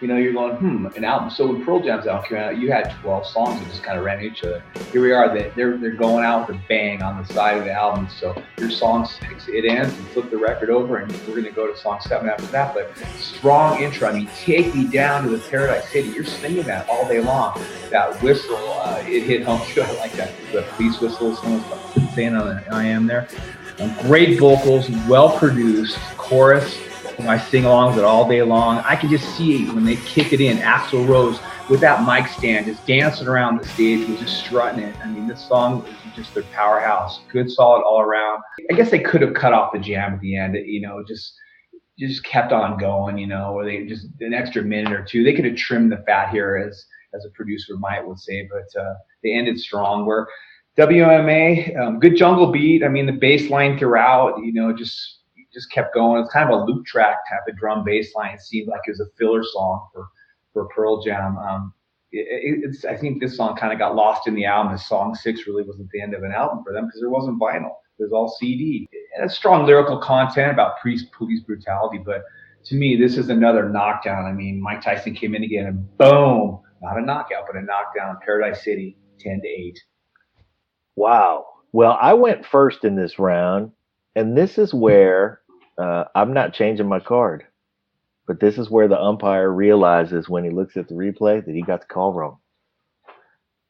You know, you're going, an album. So when Pearl Jam's album came out, you had 12 songs that just kind of ran into each other. Here we are, they're going out with a bang on the side of the album. So your song 6, it ends, and flip the record over, and we're going to go to song 7 after that. But strong intro. I mean, take me down to the Paradise City. You're singing that all day long. That whistle, it hit home too. I like that. The police whistle, someone's saying on the IM there. Great vocals, well produced, chorus. I sing along with it all day long. I can just see when they kick it in, Axl Rose with that mic stand, just dancing around the stage, was just strutting it. I mean, this song is just their powerhouse. Good, solid all around. I guess they could have cut off the jam at the end, just kept on going, or they just an extra minute or two. They could have trimmed the fat here, as a producer would say, but they ended strong. Where WMA, good jungle beat. I mean, the bass line throughout, just kept going. It's kind of a loop track type of drum bass line. It seemed like it was a filler song for Pearl Jam. I think this song kind of got lost in the album. Song 6 really wasn't the end of an album for them because there wasn't vinyl. It was all CD. It had strong lyrical content about police brutality, but to me, this is another knockdown. I mean, Mike Tyson came in again and boom, not a knockout, but a knockdown. Paradise City, 10-8. Wow. Well, I went first in this round, and this is where I'm not changing my card. But this is where the umpire realizes when he looks at the replay that he got the call wrong.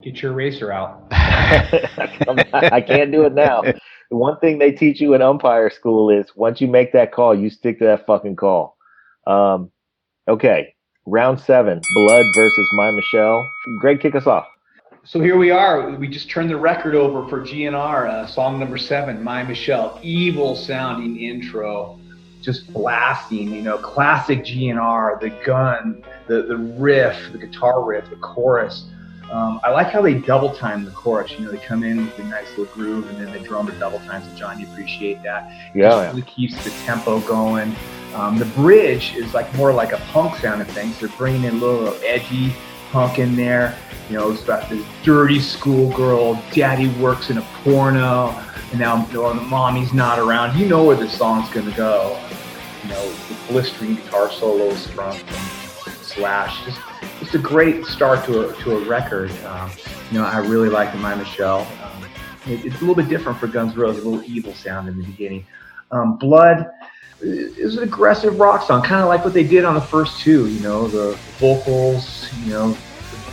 Get your eraser out. I can't do it now. The one thing they teach you in umpire school is once you make that call, you stick to that fucking call. Okay, round 7, Blood versus My Michelle. Greg, kick us off. So here we are. We just turned the record over for GNR. Song number 7, My Michelle. Evil sounding intro. Just blasting, classic GNR, the gun, the riff, the guitar riff, the chorus. I like how they double time the chorus. They come in with a nice little groove and then the drummer double times. So John, you appreciate that. Yeah. It really keeps the tempo going. The bridge is more like a punk sounding thing. So they're bringing in a little edgy punk in there. It's about this dirty schoolgirl. Daddy works in a porno, and now the mommy's not around. You know where this song's gonna go. The blistering guitar solos from Slash. Just a great start to a record. I really like the My Michelle. It's a little bit different for Guns N' Roses, a little evil sound in the beginning. Blood is an aggressive rock song, kind of like what they did on the first two. The vocals.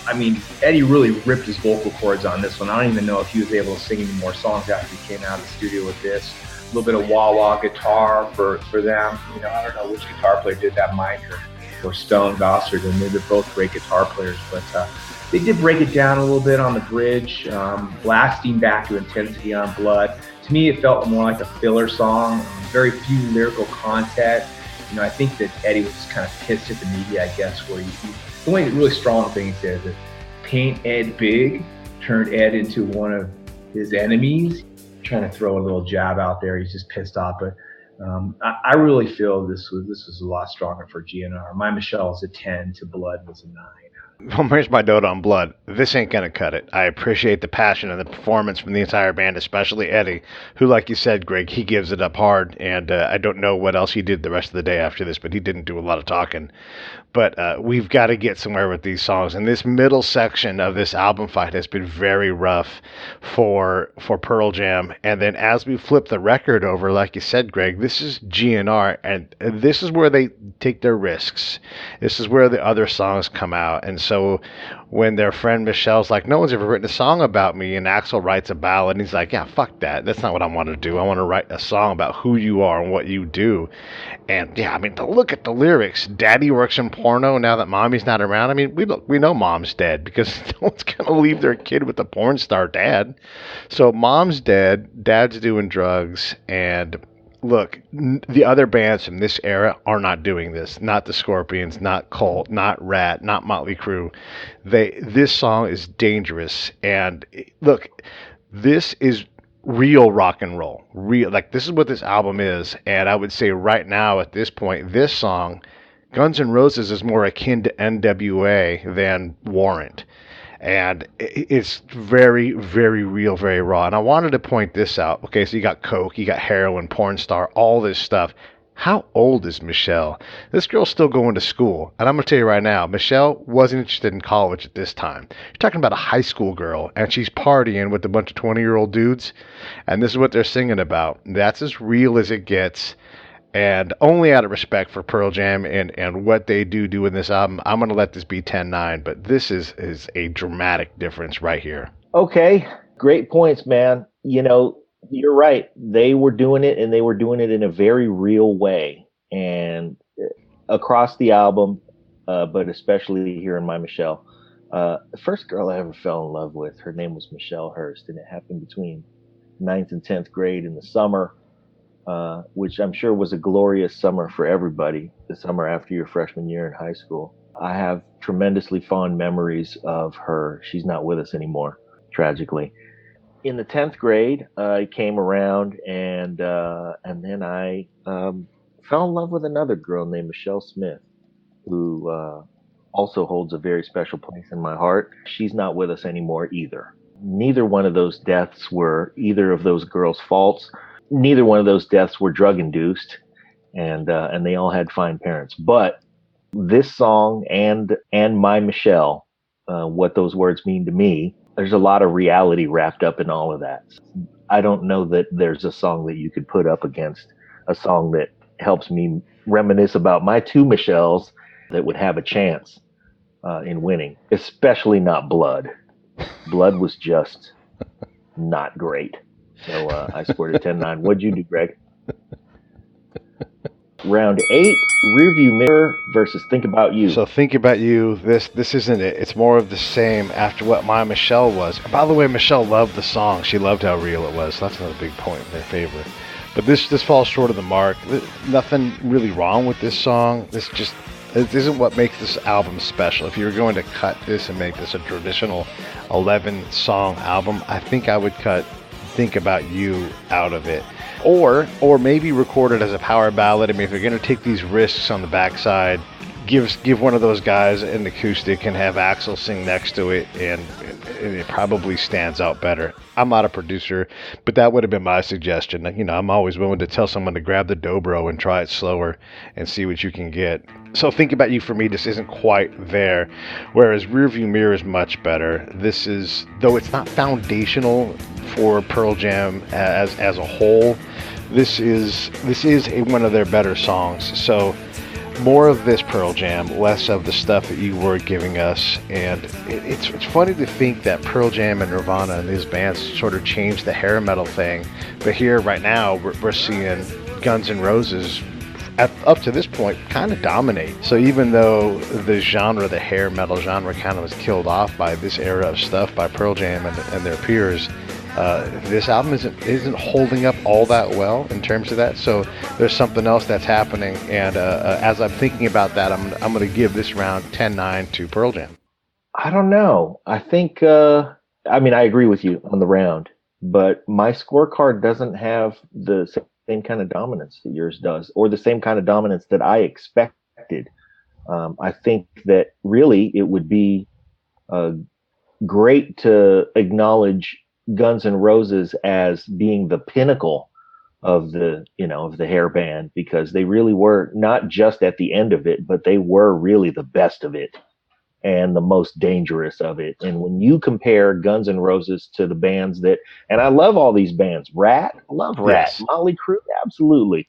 I mean, Eddie really ripped his vocal cords on this one. I don't even know if he was able to sing any more songs after he came out of the studio with this. A little bit of wah-wah guitar for them. I don't know which guitar player did that, Mike or Stone Gossard, and they're both great guitar players. But they did break it down a little bit on the bridge, blasting back to intensity on Blood. To me, it felt more like a filler song, very few lyrical content. I think that Eddie was just kind of pissed at the media, I guess, where the only really strong thing he says is paint Ed big, turned Ed into one of his enemies. Trying to throw a little jab out there. He's just pissed off. But I really feel this was a lot stronger for GNR. My Michelle is a 10 to Blood was a 9. Well, here's my note on Blood. This ain't going to cut it. I appreciate the passion and the performance from the entire band, especially Eddie, who, like you said, Greg, he gives it up hard. And I don't know what else he did the rest of the day after this, but he didn't do a lot of talking. But we've got to get somewhere with these songs. And this middle section of this album fight has been very rough for Pearl Jam. And then as we flip the record over, like you said, Greg, this is GNR. And this is where they take their risks. This is where the other songs come out. And so when their friend Michelle's like, no one's ever written a song about me, and Axl writes a ballad, and he's like, yeah, fuck that. That's not what I want to do. I want to write a song about who you are and what you do. And yeah, I mean, to look at the lyrics, Daddy works in porno now that Mommy's not around. I mean, we know Mom's dead because no one's gonna leave their kid with a porn star dad. So Mom's dead, Dad's doing drugs, and look, the other bands from this era are not doing this. Not the Scorpions, not Cult, not Rat, not Motley Crue. This song is dangerous. And look, this is real rock and roll. Real, like, this is what this album is. And I would say right now at this point, this song, Guns N' Roses, is more akin to NWA than Warrant. And it's very, very real, very raw. And I wanted to point this out. Okay, so you got coke, you got heroin, porn star, all this stuff. How old is Michelle? This girl's still going to school. And I'm going to tell you right now, Michelle wasn't interested in college at this time. You're talking about a high school girl, and she's partying with a bunch of 20-year-old dudes. And this is what they're singing about. That's as real as it gets. And only out of respect for Pearl Jam and what they do in this album, I'm going to let this be 10-9. But this is a dramatic difference right here. Okay, great points, man. You know, you're right. They were doing it, and they were doing it in a very real way. And across the album, but especially here in My Michelle. The first girl I ever fell in love with, her name was Michelle Hurst, and it happened between 9th and 10th grade in the summer. Which I'm sure was a glorious summer for everybody, the summer after your freshman year in high school. I have tremendously fond memories of her. She's not with us anymore, tragically. In the 10th grade, I came around, and then I fell in love with another girl named Michelle Smith, who also holds a very special place in my heart. She's not with us anymore either. Neither one of those deaths were either of those girls' faults. Neither one of those deaths were drug-induced, and they all had fine parents. But this song and My Michelle, what those words mean to me, there's a lot of reality wrapped up in all of that. I don't know that there's a song that you could put up against a song that helps me reminisce about my two Michelles that would have a chance in winning, especially not Blood. Blood was just not great. So I scored a 10-9. What'd you do, Greg? Round 8, Rearview Mirror versus Think About You. So Think About You, this isn't it. It's more of the same after what My Michelle was. And by the way, Michelle loved the song. She loved how real it was. So that's another big point in their favor. But this falls short of the mark. Nothing really wrong with this song. This isn't what makes this album special. If you were going to cut this and make this a traditional 11-song album, I think I would cut Think About You out of it, or maybe record it as a power ballad. I mean, if you're going to take these risks on the backside, give one of those guys an acoustic and have Axl sing next to it, and it probably stands out better. I'm not a producer, but that would have been my suggestion. You know, I'm always willing to tell someone to grab the dobro and try it slower and see what you can get. So Think About You for me just isn't quite there, whereas Rearview Mirror is much better. This is, though it's not foundational for Pearl Jam as a whole, this is one of their better songs. So more of this Pearl Jam, less of the stuff that you were giving us. And it's funny to think that Pearl Jam and Nirvana and these bands sort of changed the hair metal thing, but here right now we're seeing Guns N' Roses up to this point kind of dominate. So even though the hair metal genre kind of was killed off by this era of stuff by Pearl Jam and their peers, this album isn't holding up all that well in terms of that. So there's something else that's happening, and as I'm thinking about that, I'm going to give this round 10-9 to Pearl Jam. I don't know. I think I agree with you on the round, but my scorecard doesn't have the same kind of dominance that yours does, or the same kind of dominance that I expected. I think that really it would be great to acknowledge Guns N' Roses as being the pinnacle of the hair band, because they really were not just at the end of it, but they were really the best of it and the most dangerous of it. And when you compare Guns N' Roses to the bands and I love all these bands, Rat, I love Rat, yes. Motley Crue, absolutely,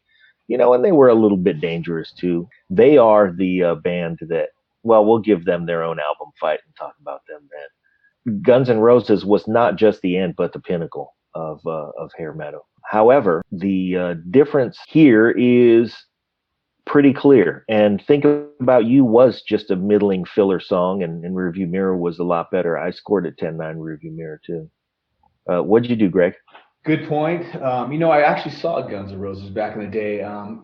and they were a little bit dangerous too. They are the band that well, we'll give them their own album fight and talk about them then. Guns N' Roses was not just the end, but the pinnacle of hair metal. However, the difference here is pretty clear. And Think About You was just a middling filler song, and Rearview Mirror was a lot better. I scored it 10-9 Rearview Mirror too. What'd you do, Greg? Good point. I actually saw Guns N' Roses back in the day.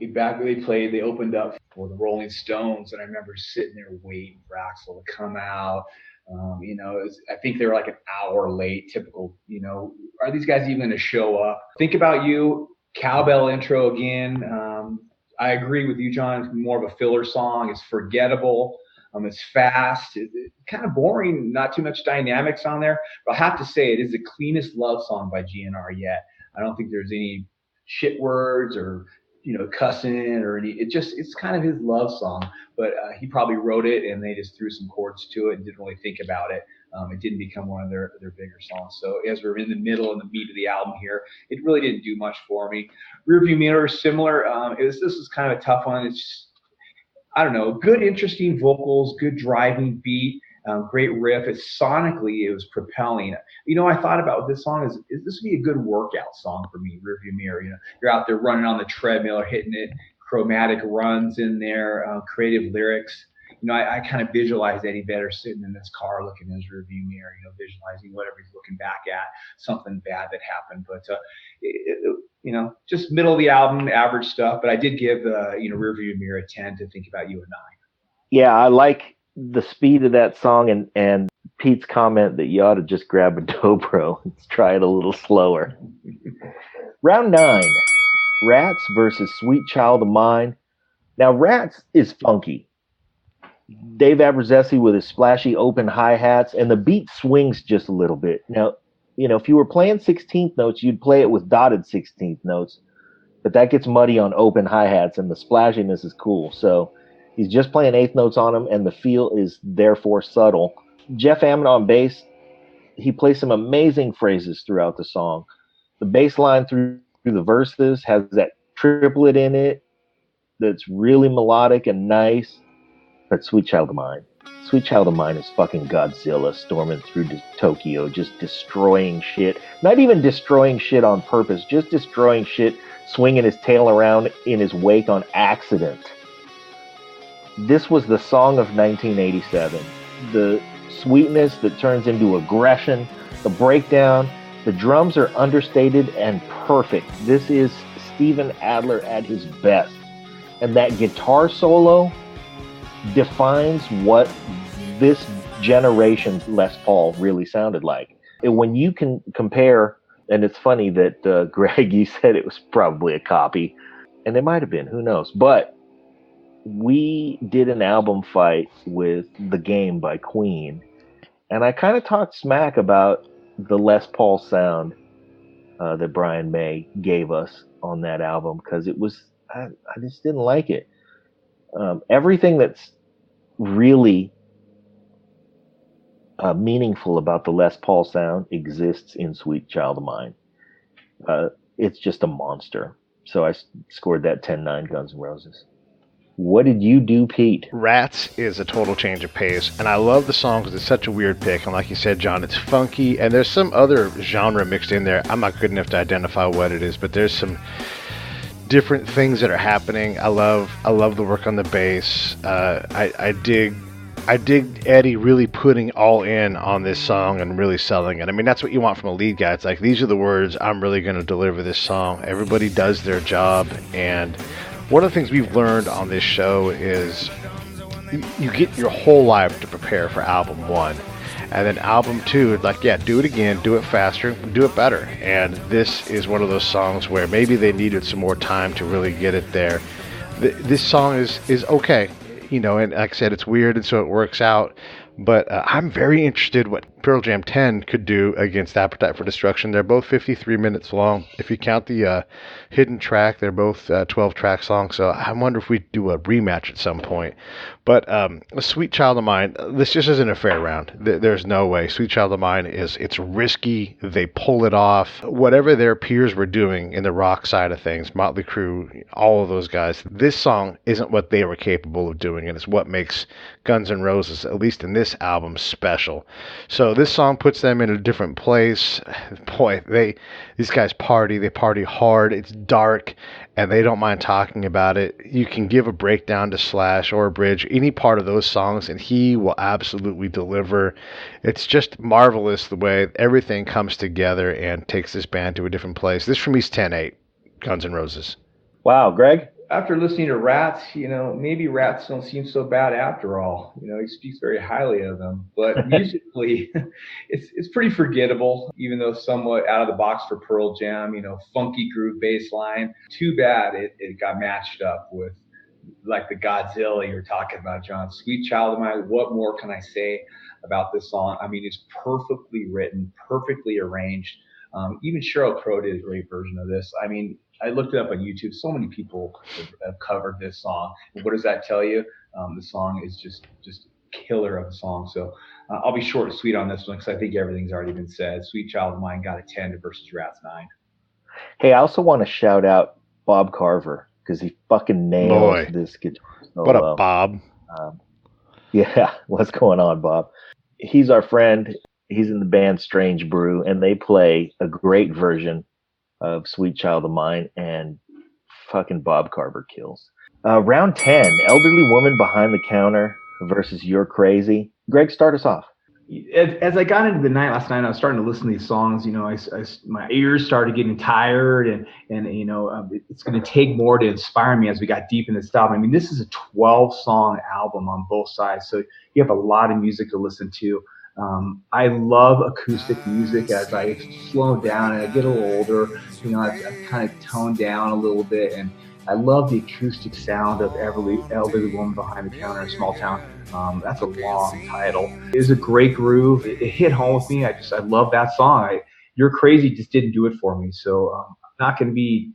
Back when they opened up for the Rolling Stones, and I remember sitting there waiting for Axl to come out. I think they were like an hour late. Typical, are these guys even going to show up? Think About You, cowbell intro again. I agree with you, John. It's more of a filler song. It's forgettable. It's fast. It's kind of boring. Not too much dynamics on there. But I have to say, it is the cleanest love song by GNR yet. I don't think there's any shit words or cussing or any. It's kind of his love song. But he probably wrote it and they just threw some chords to it and didn't really think about it. It didn't become one of their bigger songs. So as we're in the middle and the meat of the album here, it really didn't do much for me. Rearview Mirror, similar. This is kind of a tough one. It's I don't know, good, interesting vocals, good driving beat, great riff. Sonically, it was propelling. I thought about this song is this would be a good workout song for me, Rearview Mirror. You're out there running on the treadmill or hitting it, chromatic runs in there, creative lyrics. I kind of visualize Eddie Vedder sitting in this car looking in his rearview mirror, visualizing whatever he's looking back at, something bad that happened. But, just middle of the album, average stuff. But I did give, Rearview Mirror a 10 to Think About You a 9. Yeah, I like the speed of that song and Pete's comment that you ought to just grab a dobro and try it a little slower. Round 9, Rats versus Sweet Child of Mine. Now, Rats is funky. Dave Abruzzese with his splashy open hi-hats, and the beat swings just a little bit. Now, if you were playing 16th notes, you'd play it with dotted 16th notes, but that gets muddy on open hi-hats, and the splashiness is cool. So he's just playing 8th notes on them, and the feel is therefore subtle. Jeff Ammon on bass, he plays some amazing phrases throughout the song. The bass line through the verses has that triplet in it that's really melodic and nice. But Sweet Child of Mine is fucking Godzilla storming through Tokyo, just destroying shit. Not even destroying shit on purpose, just destroying shit, swinging his tail around in his wake on accident. This was the song of 1987. The sweetness that turns into aggression, the breakdown, the drums are understated and perfect. This is Steven Adler at his best. And that guitar solo defines what this generation's Les Paul really sounded like. And when you can compare, and it's funny that Greg, you said it was probably a copy, and it might have been, who knows, but we did an album fight with The Game by Queen, and I kind of talked smack about the Les Paul sound that Brian May gave us on that album, because it was, I just didn't like it. Everything that's really meaningful about the Les Paul sound exists in Sweet Child of Mine. It's just a monster. So I scored that 10-9 Guns N' Roses. What did you do, Pete? Rats is a total change of pace, and I love the song because it's such a weird pick. And like you said, John, it's funky, and there's some other genre mixed in there. I'm not good enough to identify what it is, but there's some different things that are happening. I love the work on the bass. I dig Eddie really putting all in on this song and really selling it. I mean, that's what you want from a lead guy. It's like, these are the words, I'm really going to deliver this song. Everybody does their job, and one of the things we've learned on this show is you get your whole life to prepare for album 1. And then album 2, like, yeah, do it again, do it faster, do it better. And this is one of those songs where maybe they needed some more time to really get it there. This song is okay, and like I said, it's weird, and so it works out. But I'm very interested what Pearl Jam 10 could do against Appetite for Destruction. They're both 53 minutes long. If you count the hidden track, they're both 12 tracks long. So I wonder if we do a rematch at some point. But A Sweet Child of Mine, this just isn't a fair round. There's no way. Sweet Child of Mine it's risky. They pull it off. Whatever their peers were doing in the rock side of things, Motley Crue, all of those guys, this song isn't what they were capable of doing, and it's what makes Guns N' Roses, at least in this album, special. So this song puts them in a different place. Boy, these guys party. They party hard. It's dark, and they don't mind talking about it. You can give a breakdown to Slash or a bridge, any part of those songs, and he will absolutely deliver. It's just marvelous the way everything comes together and takes this band to a different place. This for me is 10-8, Guns N' Roses. Wow, Greg? After listening to Rats, maybe Rats don't seem so bad after all. He speaks very highly of them. But musically, it's pretty forgettable, even though somewhat out of the box for Pearl Jam, funky groove bass line. Too bad it got matched up with like the Godzilla you're talking about, John. Sweet Child of Mine, what more can I say about this song? I mean, it's perfectly written, perfectly arranged. Even Sheryl Crow did a great version of this. I mean, I looked it up on YouTube. So many people have covered this song. And what does that tell you? The song is just killer of a song. So I'll be short and sweet on this one because I think everything's already been said. Sweet Child of Mine got a 10 versus Rats 9. Hey, I also want to shout out Bob Carver because he fucking nails this guitar. What up, Bob? Yeah, what's going on, Bob? He's our friend. He's in the band Strange Brew, and they play a great version of Sweet Child of Mine, and fucking Bob Carver kills. Round 10, Elderly Woman Behind the Counter versus You're Crazy. Greg, start us off. As I got into the night last night, I was starting to listen to these songs. My ears started getting tired, and it's going to take more to inspire me as we got deep into this album. I mean, this is a 12-song album on both sides, so you have a lot of music to listen to. I love acoustic music. As I slow down and I get a little older, I've kind of toned down a little bit, and I love the acoustic sound of Elderly Woman Behind the Counter in a Small Town. That's a long title. It was a great groove. It hit home with me. I love that song. You're Crazy just didn't do it for me, so I'm not going to be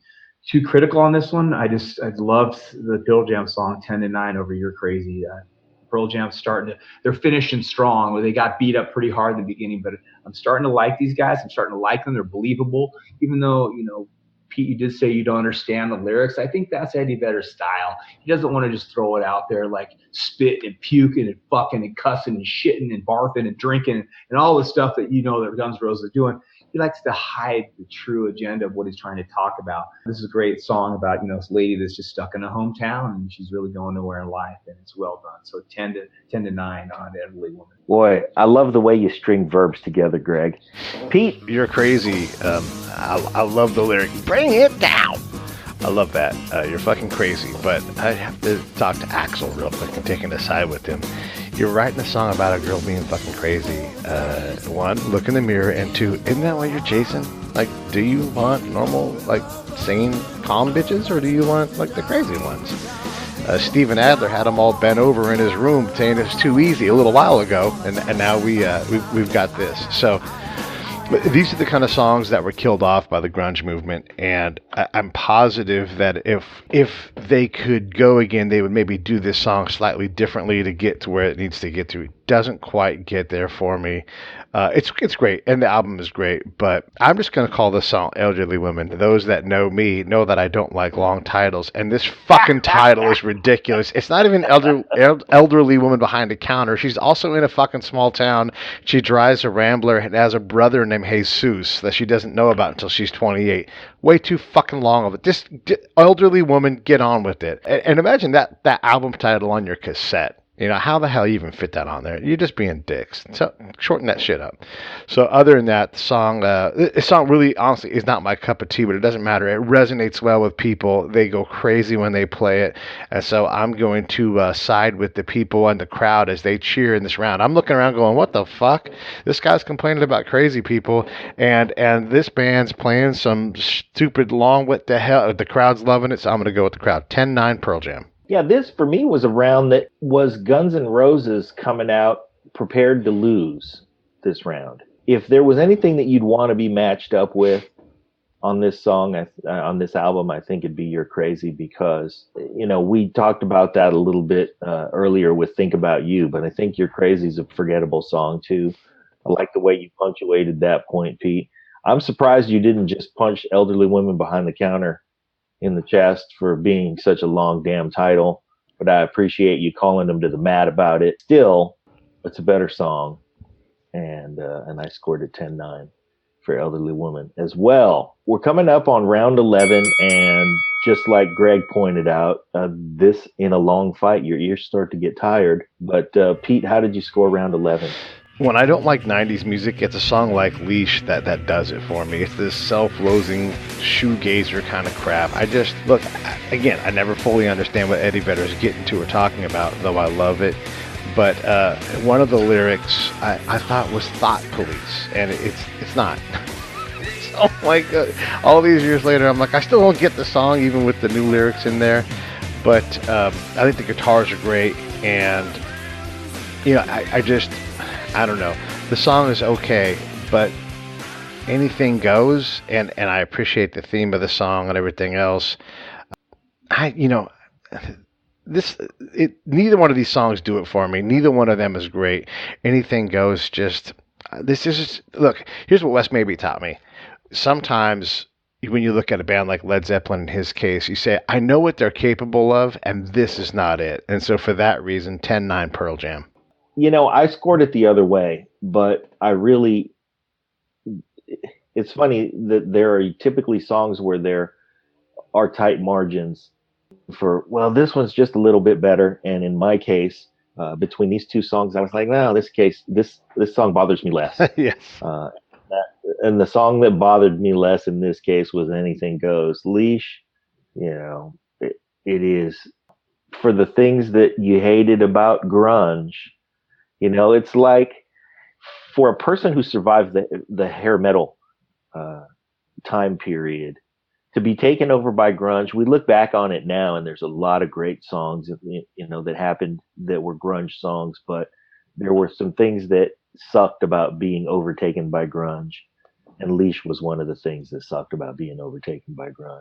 too critical on this one. I loved the Pearl Jam song 10-9 over You're Crazy. Pearl Jam's they're finishing strong. Where they got beat up pretty hard in the beginning, but I'm starting to like these guys. I'm starting to like them. They're believable, even though Pete, you did say you don't understand the lyrics. I think that's Eddie Vedder's style. He doesn't want to just throw it out there like spitting and puking and fucking and cussing and shitting and barfing and drinking and all the stuff that that Guns N' Roses are doing. He likes to hide the true agenda of what he's trying to talk about. This is a great song about this lady that's just stuck in a hometown and she's really going nowhere in life, and it's well done. So 10-9 on Elderly Woman. Boy, I love the way you string verbs together, Greg. Pete, You're Crazy. I love the lyric. Bring it down. I love that. You're fucking crazy. But I have to talk to Axl real quick and take an aside with him. You're writing a song about a girl being fucking crazy. One, look in the mirror, and two, isn't that what you're chasing? Like, do you want normal, sane, calm bitches, or do you want, the crazy ones? Steven Adler had them all bent over in his room saying it's too easy a little while ago, and now we've got this. So these are the kind of songs that were killed off by the grunge movement, and I'm positive that if they could go again, they would maybe do this song slightly differently to get to where it needs to get to. It doesn't quite get there for me. It's great, and the album is great, but I'm just going to call this song Elderly Women. Those that know me know that I don't like long titles, and this fucking title is ridiculous. It's not even Elderly Woman Behind a Counter. She's also in a fucking small town. She drives a Rambler and has a brother named Jesus that she doesn't know about until she's 28. Way too fucking long of it. Just Elderly Woman, get on with it. And imagine that album title on your cassette. How the hell you even fit that on there? You're just being dicks. So shorten that shit up. So other than that, the song really, honestly, is not my cup of tea, but it doesn't matter. It resonates well with people. They go crazy when they play it. And so I'm going to side with the people and the crowd as they cheer in this round. I'm looking around going, what the fuck? This guy's complaining about crazy people, and this band's playing some stupid long, what the hell? The crowd's loving it, so I'm going to go with the crowd. 10-9 Pearl Jam. Yeah, this for me was a round that was Guns N' Roses coming out prepared to lose. this round. If there was anything that you'd want to be matched up with on this song, on this album, I think it'd be You're Crazy, because, we talked about that a little bit earlier with Think About You, but I think You're Crazy is a forgettable song too. I like the way you punctuated that point, Pete. I'm surprised you didn't just punch Elderly Women Behind the Counter in the chest for being such a long damn title, but I appreciate you calling them to the mat about it. Still, it's a better song, and I scored it 10-9 for Elderly Woman as well. We're coming up on round 11, and just like Greg pointed out, this in a long fight, your ears start to get tired. But Pete, how did you score round 11? When I don't like 90s music, it's a song like Leash that does it for me. It's this self-loathing shoegazer kind of crap. Look, again, I never fully understand what Eddie Vedder's getting to or talking about, though I love it. But one of the lyrics I thought was Thought Police, and it's not. So like all these years later, I'm like, I still don't get the song, even with the new lyrics in there. But I think the guitars are great, and I don't know. The song is okay, but anything goes, and I appreciate the theme of the song and everything else. Neither one of these songs do it for me. Neither one of them is great. Anything goes. Look, here's what Wes Maybe taught me. Sometimes when you look at a band like Led Zeppelin, in his case, you say, I know what they're capable of, and this is not it. And so for that reason, 10-9 Pearl Jam. I scored it the other way, but it's funny that there are typically songs where there are tight margins for, well, this one's just a little bit better. And in my case, between these two songs, I was like, no, this song bothers me less. Yes. And the song that bothered me less in this case was Anything Goes. Leash, it is, for the things that you hated about grunge, it's like, for a person who survived the hair metal time period, to be taken over by grunge, we look back on it now, and there's a lot of great songs, that happened that were grunge songs, but there were some things that sucked about being overtaken by grunge, and Leash was one of the things that sucked about being overtaken by grunge.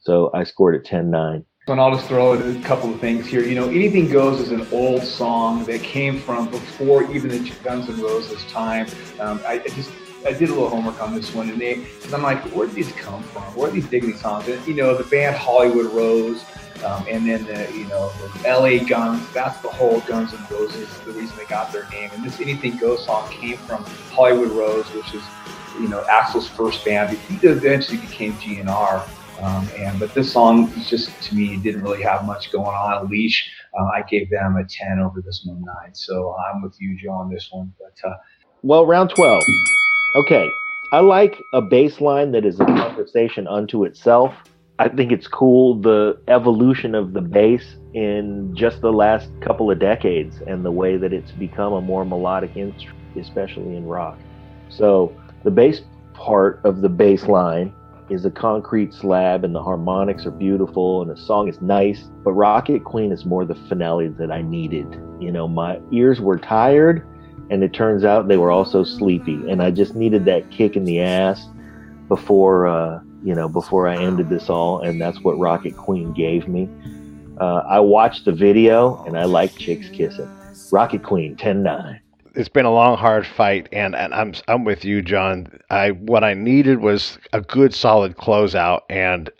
So I scored it 10-9. And I'll just throw a couple of things here. Anything Goes is an old song that came from before even the Guns N' Roses time. I did a little homework on this one, because I'm like, where did these come from? Where are these diggity songs? And, the band Hollywood Rose, and then the LA Guns. That's the whole Guns N' Roses, the reason they got their name. And this Anything Goes song came from Hollywood Rose, which is Axl's first band. He eventually became GNR. But this song just, to me, didn't really have much going on. Leash, I gave them a 10 over this one 9. So I'm with you, Joe, on this one. But well, round 12. Okay, I like a bass line that is a conversation unto itself. I think it's cool, the evolution of the bass in just the last couple of decades, and the way that it's become a more melodic instrument, especially in rock. So the bass part of the bass line is a concrete slab, and the harmonics are beautiful, and the song is nice, but Rocket Queen is more the finale that I needed. My ears were tired, and it turns out they were also sleepy, and I just needed that kick in the ass before I ended this all, and that's what Rocket Queen gave me. I watched the video, and I like chicks kissing. Rocket Queen, 10-9. It's been a long, hard fight, and I'm with you, John. What I needed was a good, solid closeout, and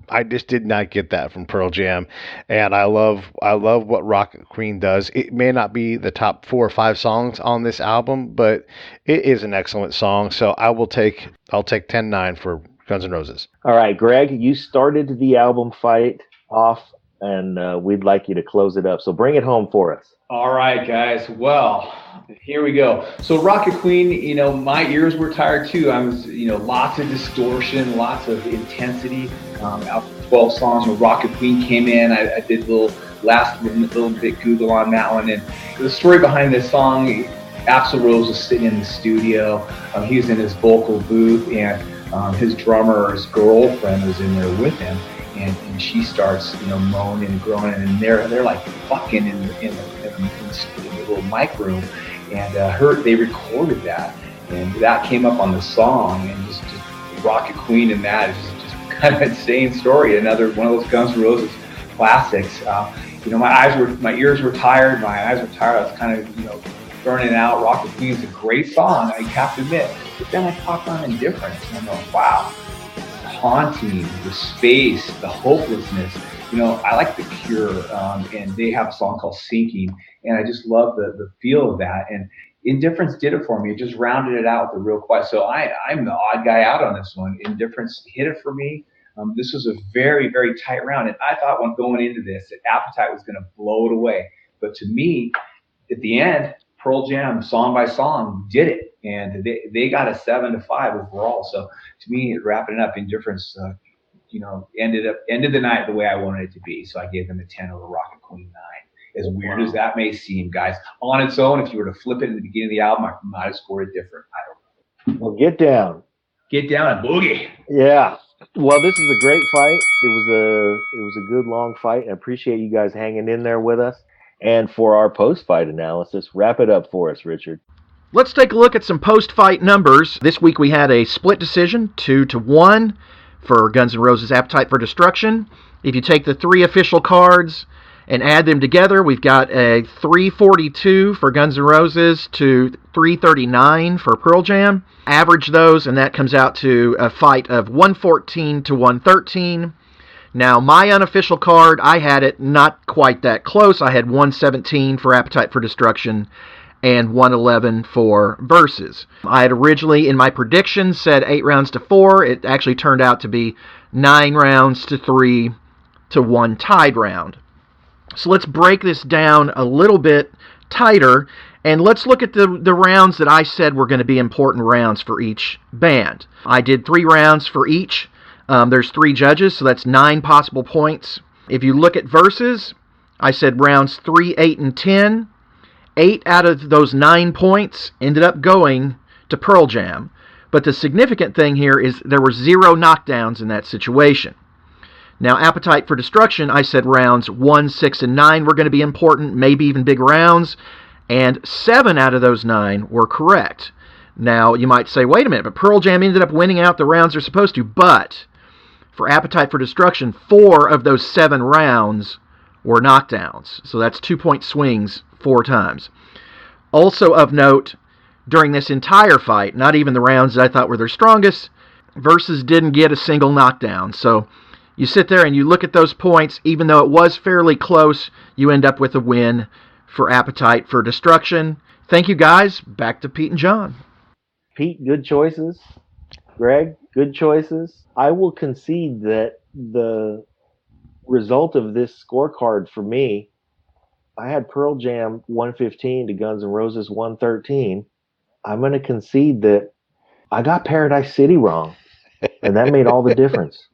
I just did not get that from Pearl Jam. And I love what Rocket Queen does. It may not be the top 4 or 5 songs on this album, but it is an excellent song. So I'll take 10-9 for Guns N' Roses. All right, Greg, you started the album fight off, and we'd like you to close it up. So bring it home for us. All right, guys. Well, here we go. So Rocket Queen, my ears were tired too. I was, lots of distortion, lots of intensity. Out 12 songs when Rocket Queen came in, I did a little bit Google on that one. And the story behind this song, Axl Rose was sitting in the studio. He was in his vocal booth, and his drummer or his girlfriend was in there with him. And she starts, moaning and groaning, and they're like fucking in the little mic room. and they recorded that, and that came up on the song, and just Rocket Queen and that is just kind of an insane story. Another one of those Guns N' Roses classics. My ears were tired, my eyes were tired. I was kind of, burning out. Rocket Queen is a great song, I have to admit. But then I popped on Indifference, and I'm going, wow, the haunting, the space, the hopelessness. I like The Cure, and they have a song called Sinking, and I just love the feel of that. And Indifference did it for me. It just rounded it out with the real quiet. So I'm the odd guy out on this one. Indifference hit it for me. This was a very, very tight round, and I thought when going into this that Appetite was going to blow it away. But to me, at the end, Pearl Jam, song by song, did it, and they got a 7-5 overall. So to me, wrapping it up, Indifference, ended the night the way I wanted it to be. So I gave them a 10 over Rocket Queen 9. As weird as that may seem, guys, on its own, if you were to flip it at the beginning of the album, I might have scored it different. I don't know. Well, get down and boogie. Yeah. Well, this is a great fight. It was a good long fight. I appreciate you guys hanging in there with us. And for our post-fight analysis, wrap it up for us, Richard. Let's take a look at some post-fight numbers. This week we had a split decision, 2-1 for Guns N' Roses' Appetite for Destruction. If you take the 3 official cards and add them together, we've got a 342 for Guns N' Roses to 339 for Pearl Jam. Average those, and that comes out to a fight of 114 to 113. Now, my unofficial card, I had it not quite that close. I had 117 for Appetite for Destruction and 111 for Versus. I had originally, in my predictions, said 8 rounds to 4. It actually turned out to be 9 rounds to 3 to 1 tied round. So let's break this down a little bit tighter, and let's look at the rounds that I said were going to be important rounds for each band. I did 3 rounds for each. There's 3 judges, so that's 9 possible points. If you look at Versus, I said rounds 3, 8, and 10. 8 out of those 9 points ended up going to Pearl Jam. But the significant thing here is there were 0 knockdowns in that situation. Now, Appetite for Destruction, I said rounds 1, 6, and 9 were going to be important, maybe even big rounds, and 7 out of those 9 were correct. Now, you might say, wait a minute, but Pearl Jam ended up winning out the rounds they're supposed to, but for Appetite for Destruction, 4 of those 7 rounds were knockdowns. So that's 2-point swings 4 times. Also of note, during this entire fight, not even the rounds that I thought were their strongest, Versus didn't get a single knockdown. So you sit there and you look at those points, even though it was fairly close, you end up with a win for Appetite for Destruction. Thank you, guys. Back to Pete and John. Pete, good choices. Greg, good choices. I will concede that the result of this scorecard for me, I had Pearl Jam 115 to Guns N' Roses 113. I'm going to concede that I got Paradise City wrong, and that made all the difference.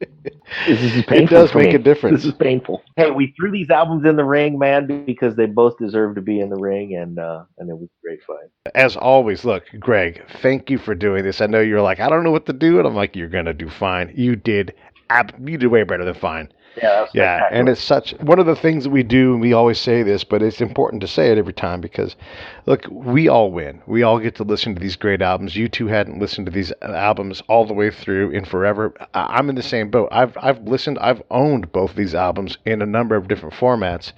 This is painful. It does make a difference. This is painful. Hey, we threw these albums in the ring, man, because they both deserve to be in the ring, and it was a great fight. As always, look, Greg, thank you for doing this. I know you're like, I don't know what to do, and I'm like, you're going to do fine. You did way better than fine. Yeah, and it's such one of the things that we do, and we always say this, but it's important to say it every time because, look, we all win. We all get to listen to these great albums. You two hadn't listened to these albums all the way through in forever. I'm in the same boat. I've owned both these albums in a number of different formats,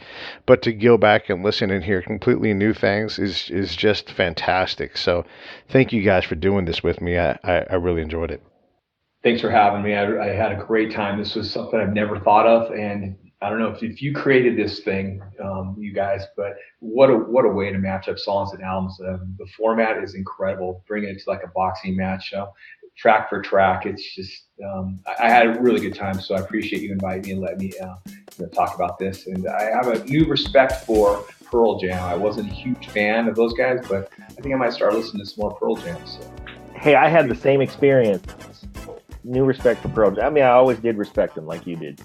but to go back and listen and hear completely new things is just fantastic. So, thank you guys for doing this with me. I really enjoyed it. Thanks for having me. I had a great time. This was something I've never thought of, and I don't know if you created this thing, you guys, but what a way to match up songs and albums. The format is incredible. Bringing it to like a boxing match, track for track. It's just I had a really good time. So I appreciate you inviting me and letting me talk about this. And I have a new respect for Pearl Jam. I wasn't a huge fan of those guys, but I think I might start listening to some more Pearl Jam. So. Hey, I had the same experience. New respect for Pearl Jam. I mean, I always did respect them like you did.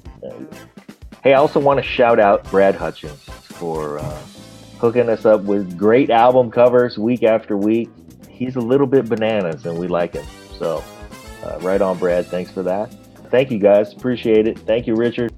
Hey, I also want to shout out Brad Hutchings for hooking us up with great album covers week after week. He's a little bit bananas, and we like him. So, right on, Brad. Thanks for that. Thank you, guys. Appreciate it. Thank you, Richard.